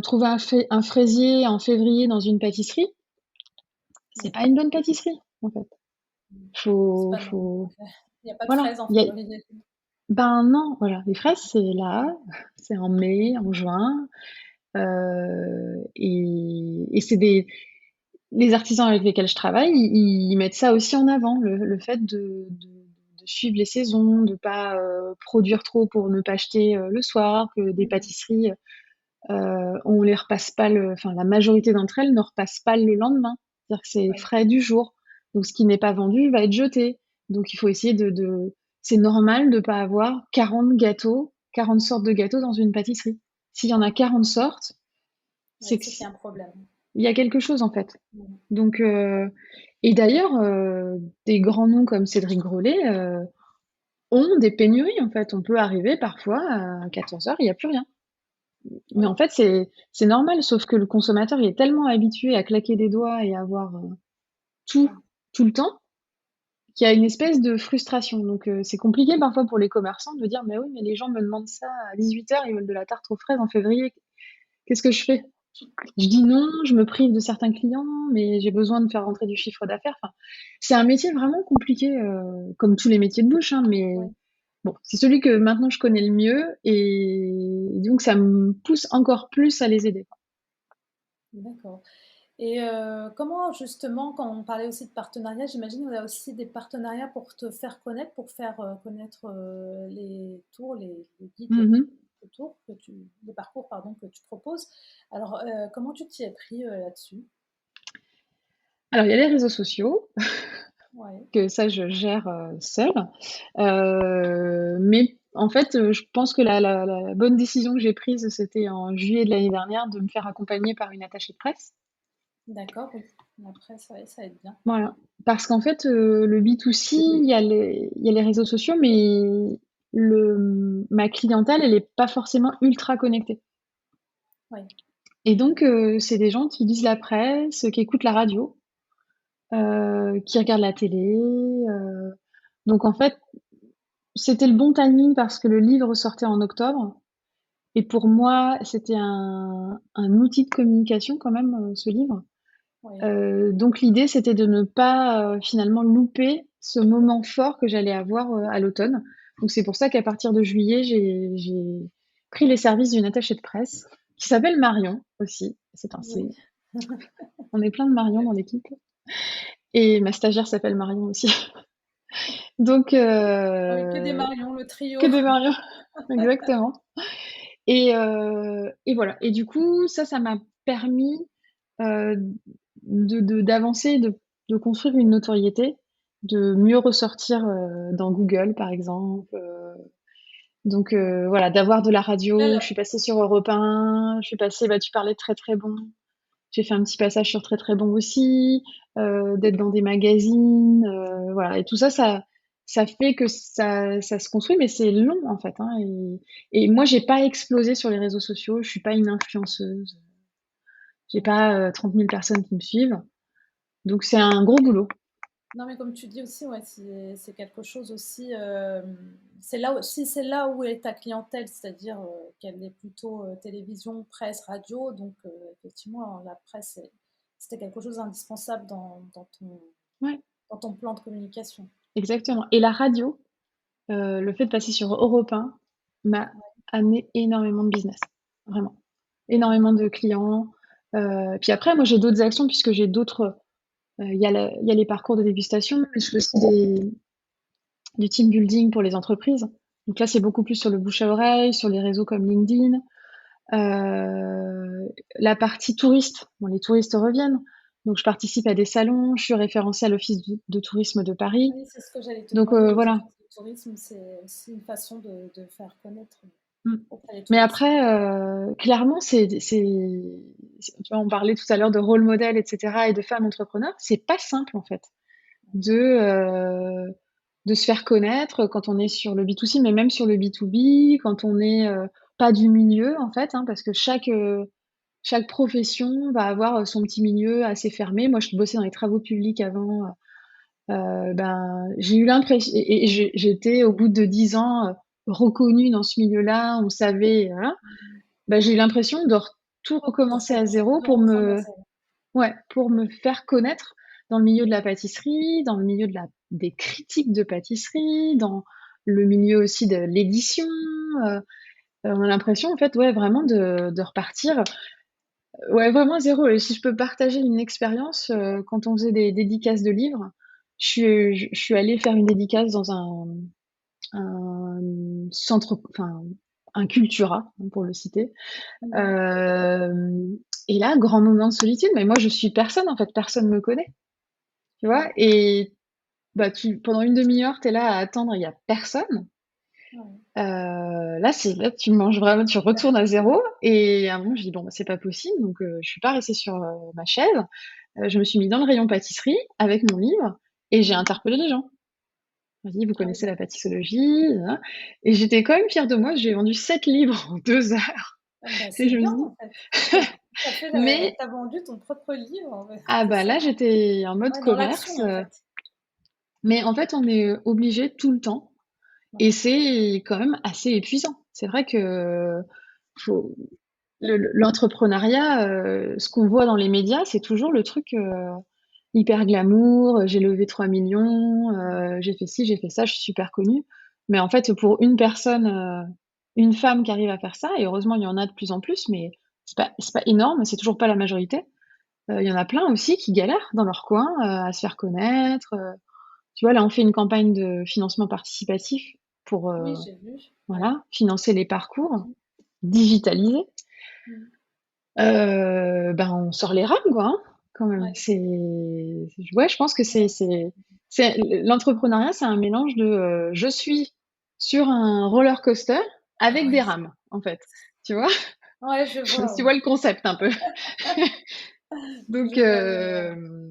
Trouver un fraisier en février dans une pâtisserie, c'est Ouais. pas une bonne pâtisserie, en fait. C'est Faut, pas normal. faut, Il n'y a pas de voilà. fraises en février. Ben non, voilà. Les fraises, c'est là, c'est en mai, en juin. Et c'est les artisans avec lesquels je travaille, ils mettent ça aussi en avant, le fait de suivre les saisons, de pas produire trop pour ne pas acheter le soir, que des Mm. pâtisseries, on les repasse pas enfin la majorité d'entre elles ne repassent pas le lendemain. C'est-à-dire que c'est Ouais. frais du jour. Donc ce qui n'est pas vendu va être jeté. Donc il faut essayer c'est normal de pas avoir 40 gâteaux, 40 sortes de gâteaux dans une pâtisserie. S'il y en a 40 sortes, Ouais, c'est que c'est qu'il y a un problème. il y a quelque chose en fait. Mm. Donc, et d'ailleurs, des grands noms comme Cédric Grolet ont des pénuries en fait. On peut arriver parfois à 14 heures, il n'y a plus rien. Mais en Oui. fait, c'est normal, sauf que le consommateur il est tellement habitué à claquer des doigts et à avoir tout, Ouais. tout le temps, qu'il y a une espèce de frustration. Donc, c'est compliqué parfois pour les commerçants de dire, mais oui, mais les gens me demandent ça à 18 heures, ils veulent de la tarte aux fraises en février. Qu'est-ce que je fais? Je dis non, je me prive de certains clients, mais j'ai besoin de faire rentrer du chiffre d'affaires. Enfin, c'est un métier vraiment compliqué, comme tous les métiers de bouche, hein, mais Ouais. bon, c'est celui que maintenant je connais le mieux, et donc ça me pousse encore plus à les aider. D'accord. Et comment justement, quand on parlait aussi de partenariat, j'imagine qu'il y a aussi des partenariats pour te faire connaître, pour faire connaître les tours, les guides, Mhm. les tours les parcours pardon, que tu proposes. Alors, comment tu t'y es pris là-dessus? Alors, il y a les réseaux sociaux, Ouais, que ça je gère seule. Mais en fait, je pense que la bonne décision que j'ai prise, c'était en juillet de l'année dernière, de me faire accompagner par une attachée de presse. d'accord, oui. Après, ça aide bien. Voilà. Parce qu'en fait, le B2C, il y a les réseaux sociaux, mais ma clientèle, elle est pas forcément ultra connectée. Oui, Et donc, c'est des gens qui lisent la presse, qui écoutent la radio, qui regardent la télé. Donc en fait, c'était le bon timing parce que le livre sortait en octobre. Et pour moi, c'était un outil de communication quand même, ce livre. oui. Donc l'idée, c'était de ne pas finalement louper ce moment fort que j'allais avoir à l'automne. Donc c'est pour ça qu'à partir de juillet, j'ai pris les services d'une attachée de presse qui s'appelle Marion aussi. Oui. On est plein de Marion dans l'équipe. Et ma stagiaire s'appelle Marion aussi. Donc Ah oui, que des Marion, le que trio. des Marion, exactement. Et voilà. Et du coup, ça m'a permis euh, d'avancer, de construire une notoriété, de mieux ressortir dans Google, par exemple. Donc Ouais. voilà, d'avoir de la Là, radio. Je suis passée sur Europe 1, je suis passée, bah, tu parlais de très très bon. J'ai fait un petit passage sur Très Très Bon aussi, d'être dans des magazines, voilà. Et tout ça, ça fait que ça se construit, mais c'est long en fait, hein. Et moi, j'ai pas explosé sur les réseaux sociaux. Je suis pas une influenceuse. J'ai pas 30 000 personnes qui me suivent. Donc c'est un gros boulot. Non, mais comme tu dis aussi, ouais, c'est quelque chose aussi. C'est là aussi, c'est là où est ta clientèle, c'est-à-dire qu'elle est plutôt télévision, presse, radio. Donc effectivement, la presse, c'était quelque chose d'indispensable Ouais, dans ton plan de communication. exactement. Et la radio, le fait de passer sur Europe 1 m'a amené énormément de business, vraiment. Énormément de clients. Puis après, moi, j'ai d'autres actions puisque j'ai d'autres. Il y a les parcours de dégustation, mais je fais aussi du team building pour les entreprises. Donc là, c'est beaucoup plus sur le bouche à oreille, sur les réseaux comme LinkedIn. La partie touriste, bon, les touristes reviennent. Donc je participe à des salons, je suis référencée à l'Office de tourisme de Paris. Oui, c'est ce que j'allais te Donc demander. Les voilà. offices de tourisme, c'est aussi une façon de faire connaître Mm. auprès des Mais touristes. après, clairement, tu vois, on parlait tout à l'heure de rôle modèle, etc., et de femmes entrepreneurs. C'est pas simple, en fait, de, euh, de se faire connaître quand on est sur le B2C, mais même sur le B2B, quand on n'est pas du milieu, en fait, hein, parce que chaque profession va avoir son petit milieu assez fermé. Moi, je bossais dans les travaux publics avant. Ben, j'ai eu l'impression, et j'étais au bout de 10 ans reconnue dans ce milieu-là, on savait, hein. Ben, j'ai eu l'impression de tout recommencer à zéro Reprendre la scène. ouais, pour me faire connaître dans le milieu de la pâtisserie, dans le milieu des critiques de pâtisserie, dans le milieu aussi de l'édition. euh, on a l'impression, en fait, ouais, vraiment de repartir, ouais, vraiment à zéro. Et si je peux partager une expérience, quand on faisait des dédicaces de livres, je suis allée faire une dédicace dans un centre, enfin, un Cultura, hein, pour le citer. Mhm. Et là, grand moment de solitude, mais moi, je suis personne, en fait, personne me connaît, tu vois. Ouais, Et bah, pendant une demi-heure, tu es là à attendre, il y a personne. ouais. Là, tu manges vraiment, tu retournes à zéro. Et à un moment, je dis, bon, bah, c'est pas possible. Donc, je suis pas restée sur ma chaise. Je me suis mis dans le rayon pâtisserie avec mon livre et j'ai Mhm. interpellé les gens. Je me dit, vous Ah oui, connaissez la d'accord. pâtissologie, hein. Et j'étais quand même fière de moi. J'ai vendu 7 livres en 2 heures. Ah bah, Et c'est je me bien dis, en fait. mais T'as vendu ton propre livre, en fait. ah C'est bah ça. là, j'étais en mode Ouais, dans l'action commerce. en fait. Mais en fait, on est obligé tout le temps. Ouais. Et c'est quand même assez épuisant. C'est vrai que faut, l'entrepreneuriat, ce qu'on voit dans les médias, c'est toujours le truc hyper glamour. J'ai levé 3 millions, j'ai fait ci, j'ai fait ça, je suis super connue. Mais en fait, pour une personne, une femme qui arrive à faire ça, et heureusement, il y en a de plus en plus, mais c'est pas énorme, c'est toujours pas la majorité. Il y en a plein aussi qui galèrent dans leur coin à se faire connaître. Tu vois, là, on fait une campagne de financement participatif pour Oui, j'ai vu. Ouais. voilà, financer les parcours, digitaliser. Mhm. Ben, on sort les rames, quoi, hein, quand même. Ouais. Ouais, je pense que Ouais. l'entrepreneuriat, c'est un mélange de je suis sur un roller coaster avec des Ouais. rames, en fait. Tu vois? Ouais, je vois. Tu Ouais. vois le concept un peu. Donc, Je vois.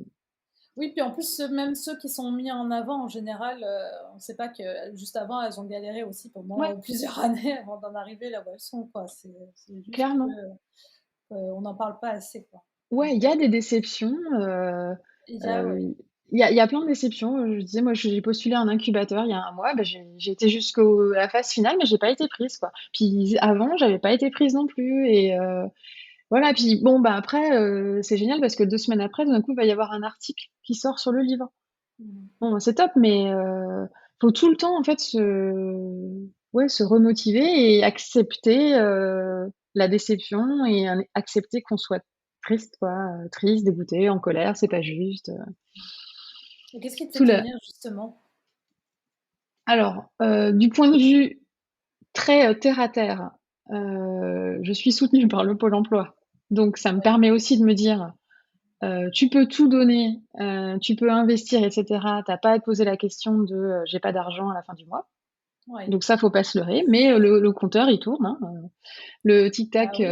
Oui, puis en plus, même ceux qui sont mis en avant, en général, on ne sait pas que juste avant, elles ont galéré aussi pendant ouais, plusieurs années avant d'en arriver là où elles sont, quoi. C'est juste que, clairement. on n'en parle pas assez, quoi. Ouais, Donc, il y a des déceptions. il y a, ouais. Euh, il y a plein de déceptions. Je disais, moi, j'ai postulé à un incubateur il y a un mois. Ben, j'ai été jusqu'à la phase finale, mais j'ai pas été prise, quoi. Puis avant, j'avais pas été prise non plus. Et voilà. Puis bon, bah après, c'est génial parce que 2 semaines après, d'un coup, il va y avoir un article qui sort sur le livre. Mhm. Bon, bah, c'est top, mais faut tout le temps, en fait, ouais, se remotiver et accepter la déception et accepter qu'on soit triste, quoi. Triste, dégoûté, en colère, c'est pas juste. Et qu'est-ce qui te fait Tout le... tenir, justement? Alors, du point de vue très terre à terre, je suis soutenue par le Pôle emploi. Donc, ça me Ouais. permet aussi de me dire, tu peux tout donner, tu peux investir, etc. T'as pas à te poser la question de j'ai pas d'argent à la fin du mois. Ouais. Donc ça, faut pas se leurrer, mais le compteur, il tourne, hein, le Bah tic-tac, oui.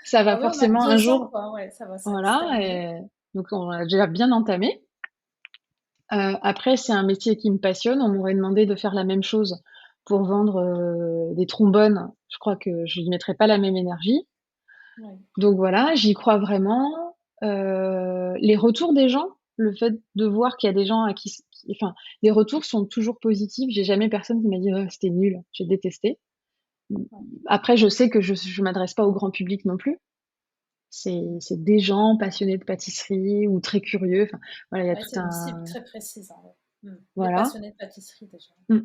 ça va Bah ouais, on a forcément un 2 ans, jour, quoi, ouais, ça va se voilà, terminer. et donc on l'a déjà bien entamé. Après, c'est un métier qui me passionne. On m'aurait demandé de faire la même chose pour vendre, des trombones. Je crois que je n'y mettrais pas la même énergie. Ouais. Donc voilà, j'y crois vraiment. Les retours des gens, le fait de voir qu'il y a des gens à qui enfin, les retours sont toujours positifs. J'ai jamais personne qui m'a dit: «Oh, c'était nul, j'ai détesté». Ouais. Après, je sais que je m'adresse pas au grand public non plus. Mmh. C'est des gens passionnés de pâtisserie ou très curieux. Enfin, voilà, il y a Ouais, tout c'est une cible un, très précise, hein, ouais. Les voilà. passionnés de pâtisserie déjà. Mmh.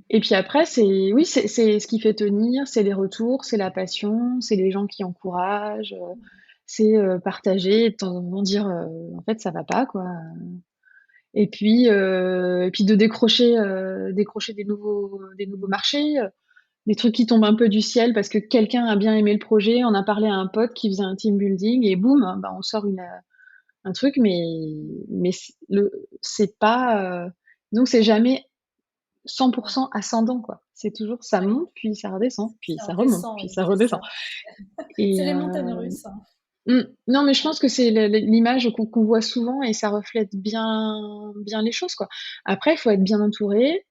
Et puis après, c'est oui, c'est ce qui fait tenir, c'est les retours, c'est la passion, c'est les gens qui encouragent, c'est, partager et de temps en temps dire, «En fait, ça va pas, quoi», et puis de décrocher des nouveaux marchés, des trucs qui tombent un peu du ciel parce que quelqu'un a bien aimé le projet, on a parlé à un pote qui faisait un team building et boum, bah, on sort un truc, mais c'est pas, donc c'est jamais Ouais, 100% ascendant, quoi. C'est toujours ça ouais, monte, puis ça redescend, puis ça ça remonte, redescend, puis oui, ça c'est redescend. ça. C'est Et les montagnes russes, hein. non, mais je Ouais, pense que c'est l'image qu'on voit souvent et ça reflète bien les choses, quoi. Après, il faut être bien entouré,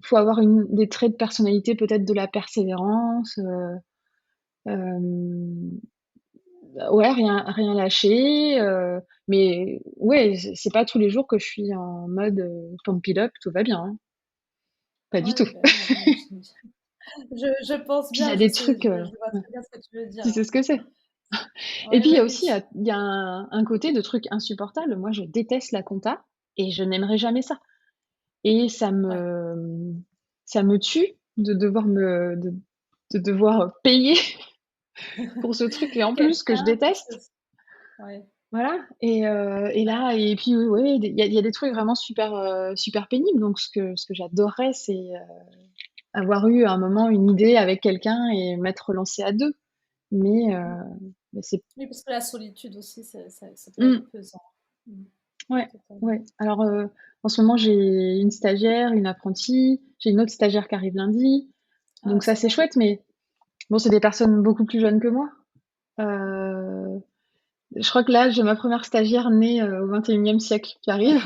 faut avoir des traits de personnalité, peut-être de la persévérance, hem, ouais, rien lâcher, mais ouais, c'est pas tous les jours que je suis en mode, pump it up, tout va bien, hein. Pas du ouais, tout. ouais, bah, oui, non, mais je pense Puis il y bien, a je des sais, trucs, je vois ouais, très bien ce que tu veux tu dire. sais ce que c'est. Et Ouais, puis il y a ouais, aussi, il y a un côté de truc insupportable. Moi, je déteste la compta et je n'aimerais jamais ça et ouais. ça me tue de devoir payer pour ce truc et en plus que je Quelqu'un pour te déteste. ouais, Voilà, et bah, là et puis, ouais, il y a des trucs vraiment super pénibles, donc ce que j'adorerais, c'est, avoir eu à un moment une idée avec quelqu'un et m'être lancée à 2. Mais, mmh. c'est Oui, parce que la solitude aussi, ça peut mmh, être pesant. Mmh. ouais, Totalement. ouais. Alors, en ce moment, j'ai une stagiaire, une apprentie, j'ai une autre stagiaire qui arrive lundi, Ah, donc ça, ça c'est va. chouette, mais bon, c'est des personnes beaucoup plus jeunes que moi. Heu, je crois que là, j'ai ma première stagiaire née, au 21e siècle qui arrive.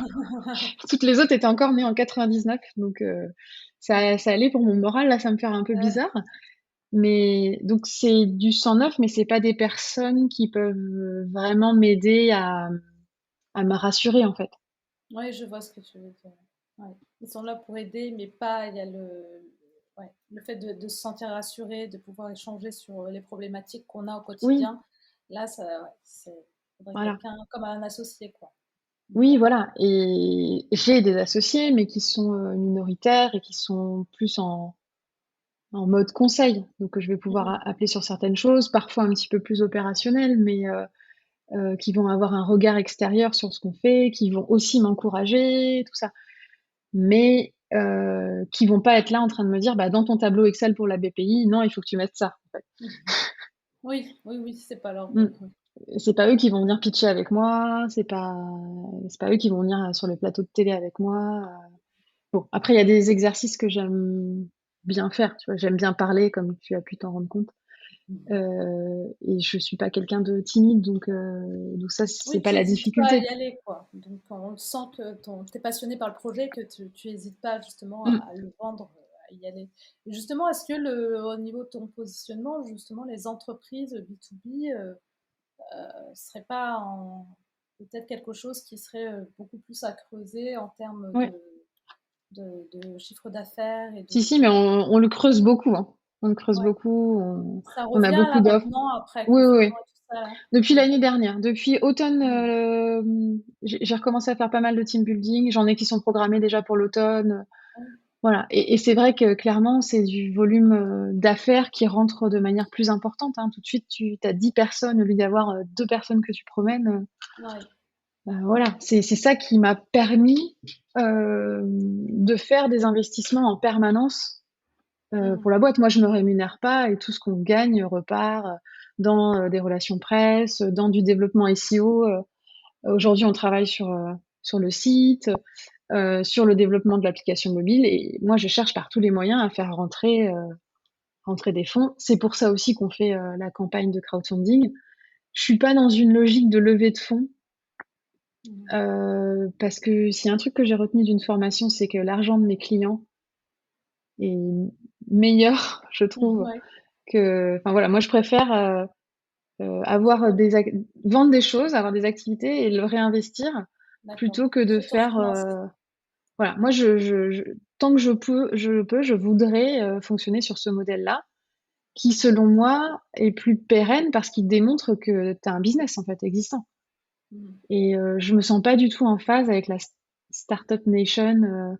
Toutes les autres étaient encore nées en 99, donc Ouais. ça allait pour mon moral. Là, ça me fait un peu bizarre, mais donc c'est du sang neuf, mais c'est pas des personnes qui peuvent, vraiment m'aider à me rassurer, en fait. Ouais, je vois ce que tu veux dire. Ouais. Ils sont là pour aider, mais pas il y a ouais, le fait de se sentir rassuré, de pouvoir échanger sur, les problématiques qu'on a au Oui, quotidien. Là, ça ouais, faudrait voilà. quelqu'un comme un associé, quoi. Mmh. Oui, voilà, et j'ai des associés, mais qui sont, minoritaires et qui sont plus en mode conseil. Donc je vais pouvoir Mmh. appeler sur certaines choses, parfois un petit peu plus opérationnelles, mais qui vont avoir un regard extérieur sur ce qu'on fait, qui vont aussi m'encourager, tout ça. Mais qui vont pas être là en train de me dire: «Bah, dans ton tableau Excel pour la BPI, non, il faut que tu mettes ça», en fait. Mmh. Oui, oui, oui, c'est pas leur Mmh. rôle, oui. C'est pas eux qui vont venir pitcher avec moi, c'est pas eux qui vont venir, sur le plateau de télé avec moi. Bon, après il y a des exercices que j'aime bien faire, tu vois? J'aime bien parler comme tu as pu t'en rendre compte, Mmh. et je suis pas quelqu'un de timide, donc ça, c'est Oui, pas tu la hésites pas à y difficulté. aller, quoi. Donc on le sent que tu es passionné par le projet, que tu hésites pas justement Mmh. à le vendre, à y aller. Et justement, est-ce que au niveau de ton positionnement, justement, les entreprises B2B, seraient pas en peut-être quelque chose qui serait, beaucoup plus à creuser en termes Ouais. de chiffre d'affaires et Si, de si, mais on le creuse beaucoup, hein. On le creuse ouais, beaucoup, ça on a revient beaucoup là d'offres. maintenant après Oui, oui, confinement oui. et tout ça là? Depuis Mmh. l'année dernière, depuis automne, Mmh. j'ai recommencé à faire pas mal de team building. J'en ai qui sont programmés déjà pour l'automne, Ouais. voilà, et c'est vrai que clairement, c'est du volume, d'affaires qui rentre de manière plus importante, hein. Tout de suite, tu as 10 personnes au lieu d'avoir, 2 personnes que tu promènes, Ouais. voilà. C'est ça qui m'a permis, de faire des investissements en permanence, Mmh. pour la boîte. Moi, je me rémunère pas et tout ce qu'on gagne repart, dans, des relations presse, dans du développement SEO. Aujourd'hui, on travaille sur le site. sur le développement de l'application mobile et moi, je cherche par tous les moyens à faire rentrer des fonds. C'est pour ça aussi qu'on fait, la campagne de crowdfunding. Je suis pas dans une logique de levée de fonds, Mmh. parce que s'il y a un truc que j'ai retenu d'une formation, c'est que l'argent de mes clients est meilleur, je trouve, Ouais, enfin voilà, moi je préfère, avoir ouais, des ac vendre des choses, avoir des activités et le réinvestir d'accord. plutôt que de faire, S'autofinancer. voilà. Moi je tant que je voudrais, fonctionner sur ce modèle-là qui, selon moi, est plus pérenne parce qu'il démontre que tu as un business, en fait, existant Mmh. et je me sens pas du tout en phase avec la startup nation,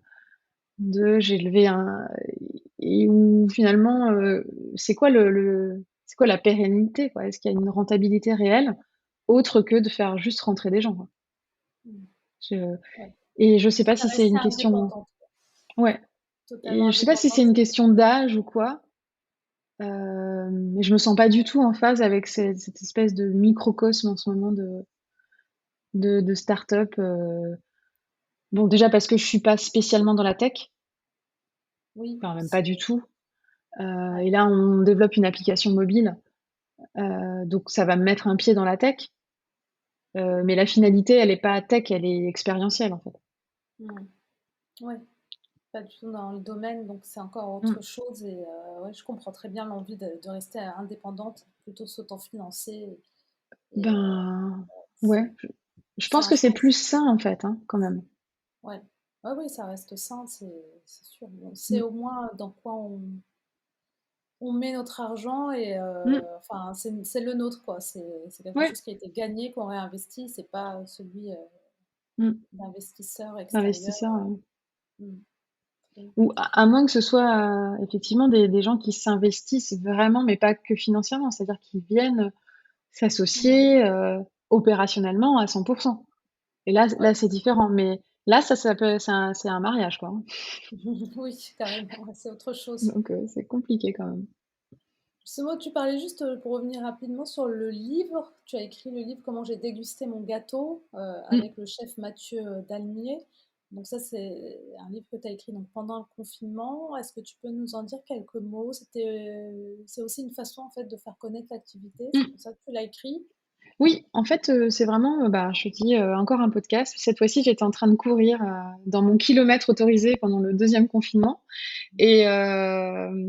de j'ai levé un et où finalement, c'est quoi la pérennité, quoi? Est-ce qu'il y a une rentabilité réelle autre que de faire juste rentrer des gens, quoi? Mmh. Je Ouais. et je sais pas Quitte à si c'est rester une question indépendante, ouais totalement et je sais pas si c'est indépendante, une c'est question d'âge ou quoi, mais je me sens pas du tout en phase avec cette espèce de microcosme en ce moment de start-up, bon, déjà parce que je suis pas spécialement dans la tech, oui, enfin même pas c'est du tout, ouais. et là on développe une application mobile, donc ça va me mettre un pied dans la tech, mais la finalité elle est pas tech, elle est expérientielle, en fait. Mmh. Ouais, pas du tout dans le domaine, donc c'est encore Mmh. autre chose et ouais, je comprends très bien l'envie de rester indépendante plutôt que s'autofinancer et Ben, ouais, c'est je c'est pense un que c'est choix. plus sain, en fait, hein, quand même. Ouais. Ouais, oui, ça reste sain, c'est sûr. On sait Mmh. au moins dans quoi on met notre argent et Mmh. enfin, c'est le nôtre, quoi. C'est quelque Ouais. chose qui a été gagné, qu'on réinvestit, c'est pas celui Mmh. d'investisseurs extérieurs. L'investisseur, Mm. Oui. ou à moins que ce soit, effectivement des gens qui s'investissent vraiment, mais pas que financièrement, c'est-à-dire qu'ils viennent Mm. s'associer, opérationnellement à 100. Et là, Ouais. c'est différent, mais là, ça peut c'est un mariage, quoi, hein, Oui, carrément, ouais, c'est autre chose. donc c'est compliqué quand même. Justement, tu parlais juste, pour revenir rapidement sur le livre. Tu as écrit le livre «Comment j'ai dégusté mon gâteau», Mmh. avec le chef Mathieu, Dalmier. Donc ça, c'est un livre que tu as écrit donc pendant le confinement. Est-ce que tu peux nous en dire quelques mots? C'est aussi une façon, en fait, de faire connaître l'activité? C'est Mmh. pour ça que tu l'as écrit? Oui, en fait, c'est vraiment, bah, je te dis, encore un podcast. Cette fois-ci, j'étais en train de courir, dans mon kilomètre autorisé pendant le deuxième confinement et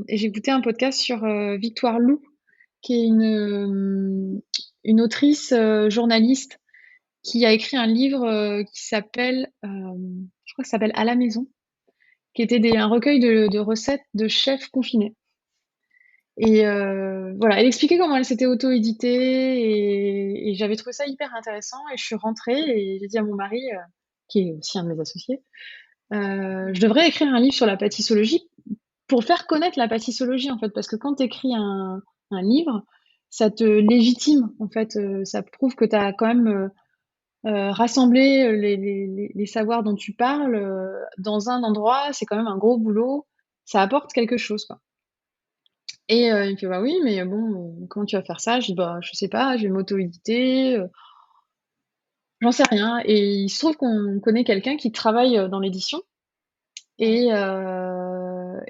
j'écoutais un podcast sur, Victoire Loux, qui est une autrice, journaliste qui a écrit un livre, qui s'appelle, je crois que ça s'appelle «À la maison», qui était un recueil de recettes de chefs confinés. Et voilà, elle expliquait comment elle s'était auto-éditée et j'avais trouvé ça hyper intéressant et je suis rentrée et j'ai dit à mon mari, qui est aussi un de mes associés, «Je devrais écrire un livre sur la pâtissologie pour faire connaître la pâtissologie, en fait». Parce que quand tu écris un livre, ça te légitime, en fait, ça prouve que tu as quand même, rassemblé, les savoirs dont tu parles, dans un endroit. C'est quand même un gros boulot. Ça apporte quelque chose, quoi. Et il me fait: «Bah oui, mais bon, comment tu vas faire ça?» Je dis: «Bah, je sais pas, je vais m'auto-éditer, j'en sais rien» et il se trouve qu'on connaît quelqu'un qui travaille, dans l'édition Ouais.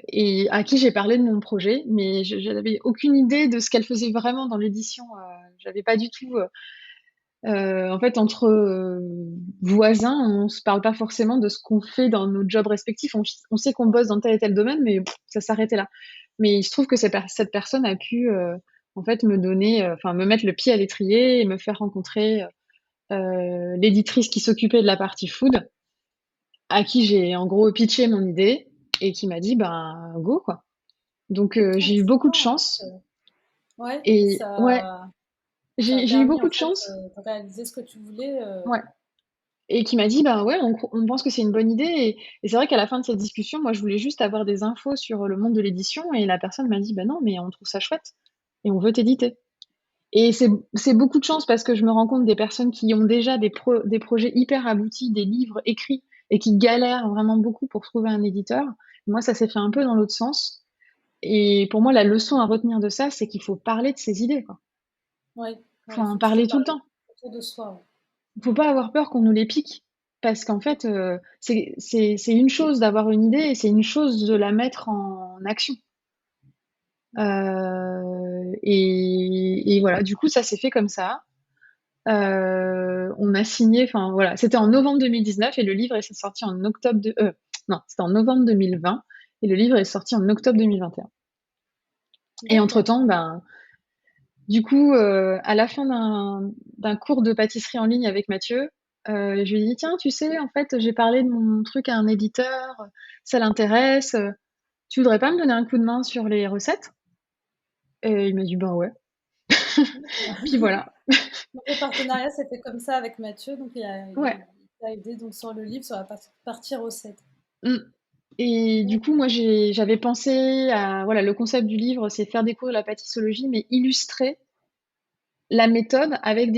et à qui j'ai parlé de mon projet, mais je n'avais aucune idée de ce qu'elle faisait vraiment dans l'édition, j'avais pas du tout, en fait, entre, voisins, on se parle pas forcément de ce qu'on fait dans nos jobs respectifs. On sait qu'on bosse dans tel et tel domaine, mais ça s'arrêtait là. Mais il se trouve que cette personne a pu, en fait, me donner, enfin, me mettre le pied à l'étrier et me faire rencontrer, l'éditrice qui s'occupait de la partie food, à qui j'ai, en gros, pitché mon idée et qui m'a dit: «Ben, go, quoi». Donc Ah, j'ai eu c'est beaucoup bien, de en fait, chance ouais, et ouais, ça a j'ai eu permis, beaucoup en de fait, chance. de réaliser ce que tu voulais, Ouais. Et qui m'a dit: «Bah, ouais, on pense que c'est une bonne idée» et c'est vrai qu'à la fin de cette discussion, moi, je voulais juste avoir des infos sur le monde de l'édition et la personne m'a dit: «Bah, non, mais on trouve ça chouette et on veut t'éditer» et c'est beaucoup de chance parce que je me rends compte des personnes qui ont déjà des projets hyper aboutis, des livres écrits et qui galèrent vraiment beaucoup pour trouver un éditeur. Moi, ça s'est fait un peu dans l'autre sens et pour moi, la leçon à retenir de ça, c'est qu'il faut parler de ses idées, quoi. ouais, Faut ouais, il en faut toujours parler tout le parler temps. autour de soi, ouais. Faut pas avoir peur qu'on nous les pique. parce qu'en fait, c'est une chose d'avoir une idée et c'est une chose de la mettre en action. Et voilà, du coup, ça s'est fait comme ça. On a signé, enfin voilà, c'était en novembre 2019 et le livre est sorti en octobre non, c'était en novembre 2020 et le livre est sorti en octobre 2021. Et D'accord. entre-temps, ben, du coup, à la fin d'un cours de pâtisserie en ligne avec Mathieu, je lui ai dit: «Tiens, tu sais, en fait, j'ai parlé de mon truc à un éditeur, ça l'intéresse, tu voudrais pas me donner un coup de main sur les recettes?» Et il m'a dit: «Ben ouais». Puis voilà. Donc le partenariat s'est fait comme ça avec Mathieu, donc Ouais. il t'a aidé donc sur le livre, sur la partie recette. Mmh. Et du coup, moi, j'avais pensé à voilà, le concept du livre, c'est faire découvrir la pâtissologie, mais illustrer la méthode avec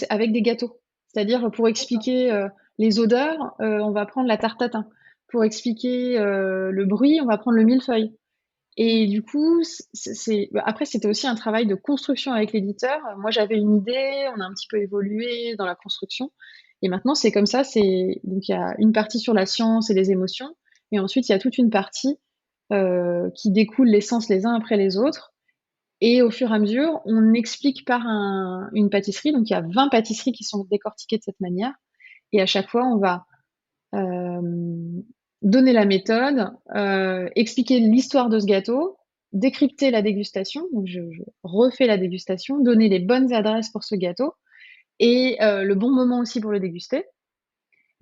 avec des gâteaux. C'est-à-dire, pour D'accord. expliquer, les odeurs, on va prendre la tarte tatin. Pour expliquer, le bruit, on va prendre le millefeuille. Et Mmh. du coup, bah, après, c'était aussi un travail de construction avec l'éditeur. Moi, j'avais une idée, on a un petit peu évolué dans la construction et maintenant, c'est comme ça, donc il y a une partie sur la science et les émotions et ensuite, il y a toute une partie, qui découle les sens les uns après les autres et au fur et à mesure, on explique par une pâtisserie. Donc il y a 20 pâtisseries qui sont décortiquées de cette manière et à chaque fois, on va, hem, donner la méthode, expliquer l'histoire de ce gâteau, décrypter la dégustation, donc je refais la dégustation, donner les bonnes adresses pour ce gâteau et le bon moment aussi pour le déguster.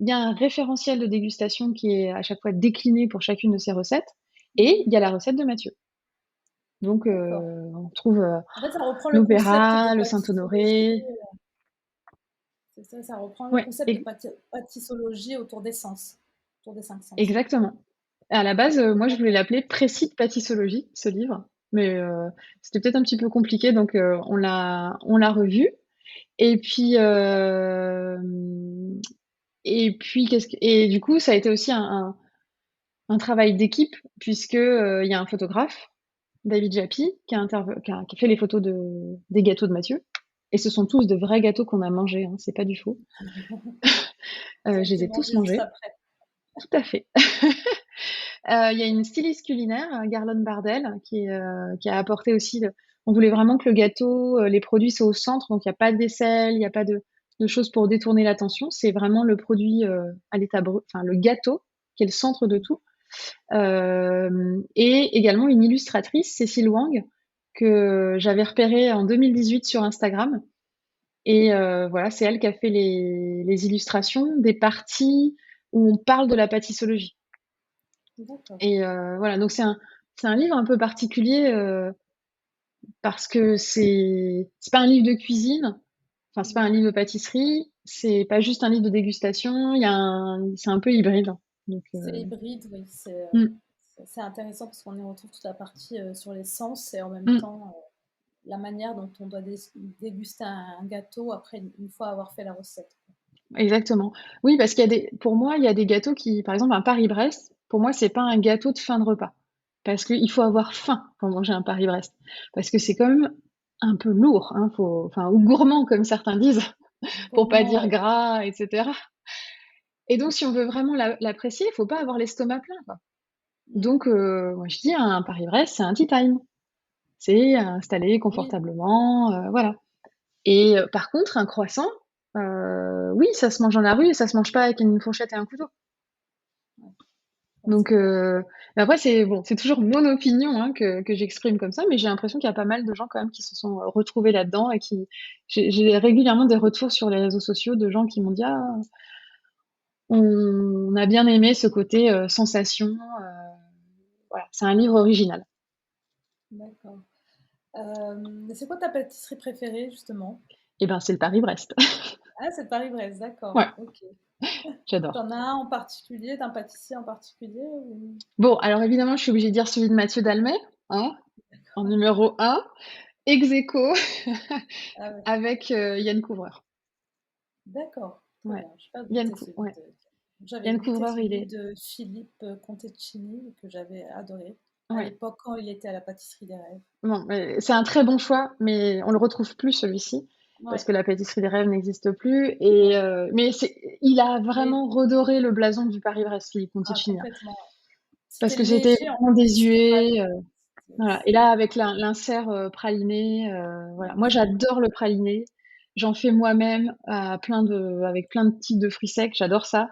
Il y a un référentiel de dégustation qui est à chaque fois décliné pour chacune de ces recettes et Mmh. il y a la recette de Mathieu. Donc D'accord. on retrouve, En fait, ça reprend le concept de l'opéra, le pâtissologie, Saint-Honoré. c'est ça, ça reprend le Ouais, concept de pâtissologie autour des sens, autour des 5 sens. exactement. À la base, moi, je voulais D'accord. l'appeler «Précis de pâtissologie», ce livre, mais c'était peut-être un petit peu compliqué, donc on l'a revu et puis, qu'est-ce que et du coup, ça a été aussi un travail d'équipe puisque, il y a un photographe, David Japy, qui a fait les photos des gâteaux de Mathieu et ce sont tous de vrais gâteaux qu'on a mangés, hein, c'est pas du faux. Qui a Je les été ai tous mangé juste mangés. après. Tout à fait. Il y a une styliste culinaire, Garlone Bardel, qui a apporté aussi on voulait vraiment que le gâteau, les produits soient au centre, donc il y a pas de vaisselle, il y a pas de choses pour détourner l'attention. C'est vraiment le produit, à l'état brut, enfin le gâteau qui est le centre de tout. Et également une illustratrice, Cécile Wang, que j'avais repérée en 2018 sur Instagram et voilà, c'est elle qui a fait les illustrations des parties où on parle de la pâtissologie. D'accord. Et voilà, donc c'est un livre un peu particulier, parce que c'est pas un livre de cuisine, enfin, c'est pas un Mmh. livre de pâtisserie, c'est pas juste un livre de dégustation, c'est un peu hybride, donc C'est hybride, oui, mmh, c'est intéressant parce qu'on y retrouve toute la partie, sur les sens et en même mmh, temps, la manière dont on doit déguster un gâteau après une fois avoir fait la recette. exactement. Oui, parce qu'il y a pour moi, il y a des gâteaux qui par exemple, un Paris-Brest, pour moi, c'est pas un gâteau de fin de repas. Parce qu'il faut avoir faim pour manger un Paris-Brest. Parce que c'est quand même un peu lourd, hein, ou gourmand comme certains disent, pour pas Gourmand, dire ouais. gras et cetera. Et donc si on veut vraiment l'apprécier, il faut pas avoir l'estomac plein, quoi. Mmh. Donc moi je dis un Paris-Brest, c'est un tea time. C'est installé Oui, confortablement, voilà. Et par contre un croissant, oui, ça se mange dans la rue et ça se mange pas avec une fourchette et un couteau. ouais, ouais, Donc c'est clair. mais après c'est bon, c'est toujours mon opinion, hein, que j'exprime comme ça, mais j'ai l'impression qu'il y a pas mal de gens quand même qui se sont, retrouvés là-dedans et j'ai régulièrement des retours sur les réseaux sociaux de gens qui m'ont dit: «Ah, on a bien aimé ce côté, sensation», voilà, c'est un livre original. D'accord. C'est quoi ta pâtisserie préférée justement? Et ben, c'est le Paris-Brest. Ah, c'est Paris-Brest, d'accord, Ouais, OK. j'adore. T'en as un en particulier, d'un pâtissier en particulier ou? Bon, alors évidemment, je suis obligée de dire celui de Mathieu Dalmey, hein, en numéro 1, ex aequo Ah ouais, avec, Yann Couvreur. d'accord, très Ouais, bien. Je pas goûté celui Ouais, de j'avais Yann goûté Couvreur, il celui est de Philippe, Conteccini que j'avais adoré, à ouais, l'époque quand il était à la Pâtisserie des Rêves. non, mais c'est un très bon choix, mais on le retrouve plus celui-ci. parce Ouais, que la pâtisserie des rêves n'existe plus. Et ouais. mais il a Mais vraiment redoré le blason du Paris-Brest, Philippe ah Conticini, hein, complètement, ouais. parce C'était que c'était léger en vraiment plus, c'était pas désuet. Voilà. Et c'est là, avec l'insert praliné, voilà. Moi, j'adore le praliné. J'en fais moi-même avec plein de types de fruits secs. J'adore ça.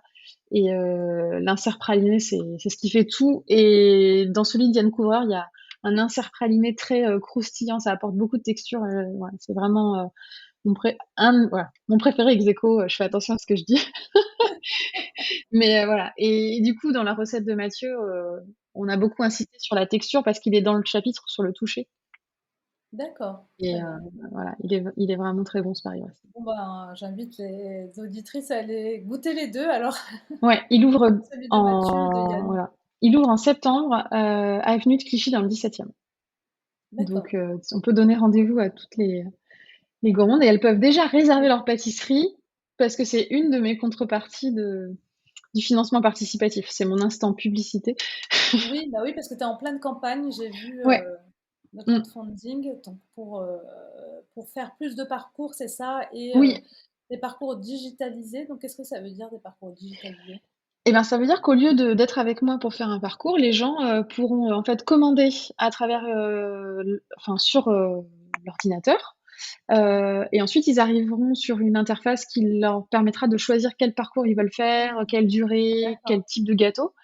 Et l'insert praliné, c'est ce qui fait tout. Et dans celui de Diane Couvreur, il y a un insert praliné très croustillant. Ça apporte beaucoup de texture. Ouais, c'est vraiment voilà, mon préféré ex aequo. Je fais attention à ce que je dis. Mais voilà. Et du coup, dans la recette de Mathieu, on a beaucoup insisté sur la texture parce qu'il est dans le chapitre sur le toucher. d'accord, Et très bien. voilà, il est vraiment très bon ce Paris-Brest. Bon ben, j'invite les auditrices à aller goûter les 2 alors, Ouais, il ouvre celui de Mathieu et de en Yann. voilà, il ouvre en septembre, avenue de Clichy dans le 17e. D'accord. Donc on peut donner rendez-vous à toutes les gourmandes et elles peuvent déjà réserver Oui. leur pâtisserie parce que c'est une de mes contreparties du financement participatif. C'est mon instant publicité. Oui, bah oui, parce que tu es en pleine campagne, j'ai vu, Ouais, le mmh, crowdfunding, donc pour faire plus de parcours, c'est ça? Et oui. des parcours digitalisés, donc qu'est-ce que ça veut dire des parcours digitalisés? Et ben, ça veut dire qu'au lieu d'être avec moi pour faire un parcours, les gens, pourront, en fait commander à travers, sur, l'ordinateur. Ouais, Et ensuite, ils arriveront sur une interface qui leur permettra de choisir quel parcours ils veulent faire, quelle durée, d'accord, quel type de gâteau.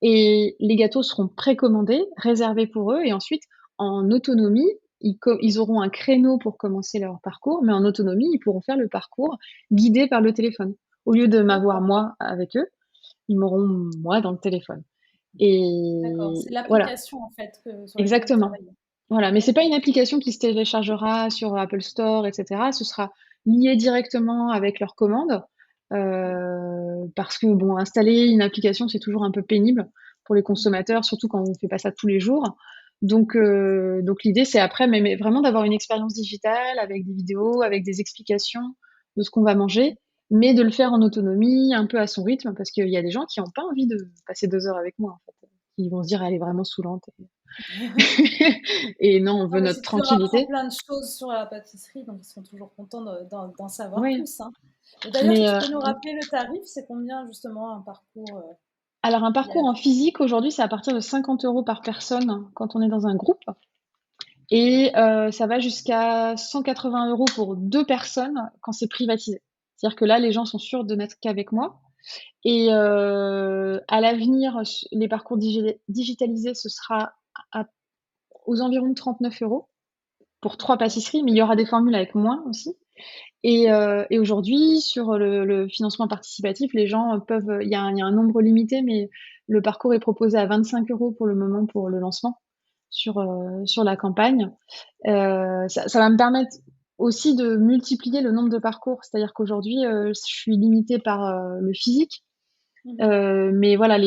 Et les gâteaux seront précommandés, réservés pour eux. Et ensuite, en autonomie, ils auront un créneau pour commencer leur parcours, mais en autonomie, ils pourront faire le parcours guidé par le téléphone. Au lieu de m'avoir d'accord, moi avec eux, ils m'auront moi dans le téléphone. d'accord. Et C'est voilà, l'application en fait sur laquelle vous exactement. travaillez? Voilà, mais c'est pas une D'accord, application qui se téléchargera sur Apple Store, et cetera. Ce sera lié directement avec leur commande, parce que bon, installer une application, c'est toujours un peu pénible pour les mmh, consommateurs, surtout quand on fait pas ça tous les jours. Donc l'idée, c'est après, mais vraiment d'avoir une expérience digitale avec des vidéos, avec des explications de ce qu'on va manger, mais de le faire en autonomie, un peu à son rythme, parce qu'il y a des gens qui ont pas envie de passer 2 heures avec moi, en fait. Qui vont se dire: «Elle est vraiment saoulante». Et non, on ah veut mais notre si tu leur apprends tranquillité. plein de choses sur la pâtisserie, donc ils sont toujours contents d'en savoir Oui, plus, hein. Et d'ailleurs, mais si tu peux nous rappeler le tarif, c'est combien justement un parcours, alors un parcours Yann? en physique aujourd'hui, c'est à partir de 50 € par personne quand on est dans un groupe et ça va jusqu'à 180 € pour 2 personnes quand c'est privatisé. C'est-à-dire que là, les gens sont sûrs de n'être qu'avec moi et à l'avenir, les parcours digitalisés, ce sera à aux environs de 39 € pour 3 D'accord, pâtisseries, mais il y aura des formules avec moins aussi. Et aujourd'hui, sur le financement participatif, les gens peuvent, il y a un nombre limité, mais le parcours est proposé à 25 € pour le moment pour le lancement sur la campagne. Ça va me permettre aussi de multiplier le nombre de parcours. C'est-à-dire qu'aujourd'hui, je suis limitée par, le physique, mmh, mais voilà,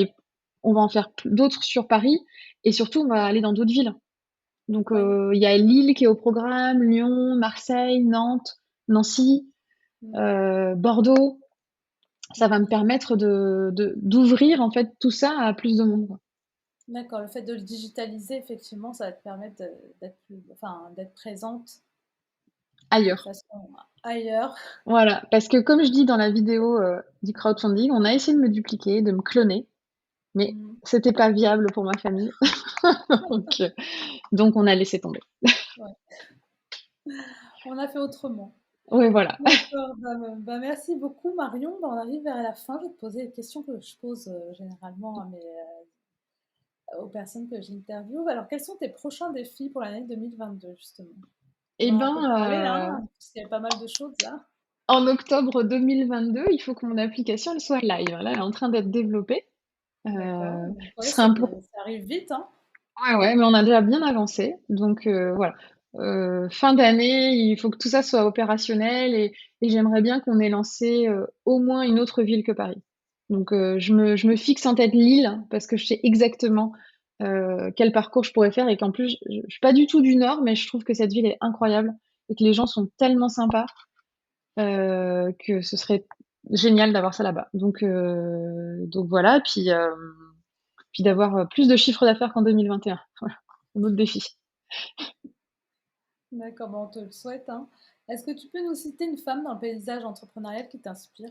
on va en faire d'autres sur Paris et surtout on va aller dans d'autres villes. Donc ouais, il y a Lille qui est au programme, Lyon, Marseille, Nantes, Nancy. mmh, Bordeaux, ça va me mmh. permettre d'ouvrir en fait tout ça à plus de monde, quoi. D'accord, le fait de le digitaliser, effectivement, ça va te permettre d'être plus, enfin, d'être présente de Ailleurs. façon ailleurs. Voilà, parce que comme je dis dans la vidéo, du crowdfunding, on a essayé de me dupliquer, de me cloner, mais Mmh. c'était pas viable pour ma famille. Donc heu, donc on a laissé tomber. Ouais, on a fait autrement. Oui, voilà. D'accord, bah, merci beaucoup Marion. Bah, on arrive vers la fin. Je vais te poser les questions que je pose généralement aux personnes que j'interviewe. Alors, quels sont tes prochains défis pour l'année 2022, justement? On Et en a un ben, peu parlé, hein, parce qu'il y a pas mal de choses là. en octobre 2022, il faut que mon application elle soit live. Là, elle est en train d'être développée. D'accord. Donc, Ce ouais, sera un pro ça arrive vite, hein. Ouais, ouais, mais on a déjà bien avancé. Donc voilà. Fin d'année, il faut que tout ça soit opérationnel et j'aimerais bien qu'on ait lancé, au moins une autre ville que Paris. Donc je me fixe en tête Lille parce que je sais exactement, quel parcours je pourrais faire et qu'en plus je suis pas du tout du Nord, mais je trouve que cette ville est incroyable et que les gens sont tellement sympas, que ce serait génial d'avoir ça là-bas. Donc voilà, puis d'avoir, plus de chiffre d'affaires qu'en 2021. Voilà, un autre défi. D'accord, bon, on te le souhaite, hein. Est-ce que tu peux nous citer une femme dans le paysage entrepreneurial qui t'inspire?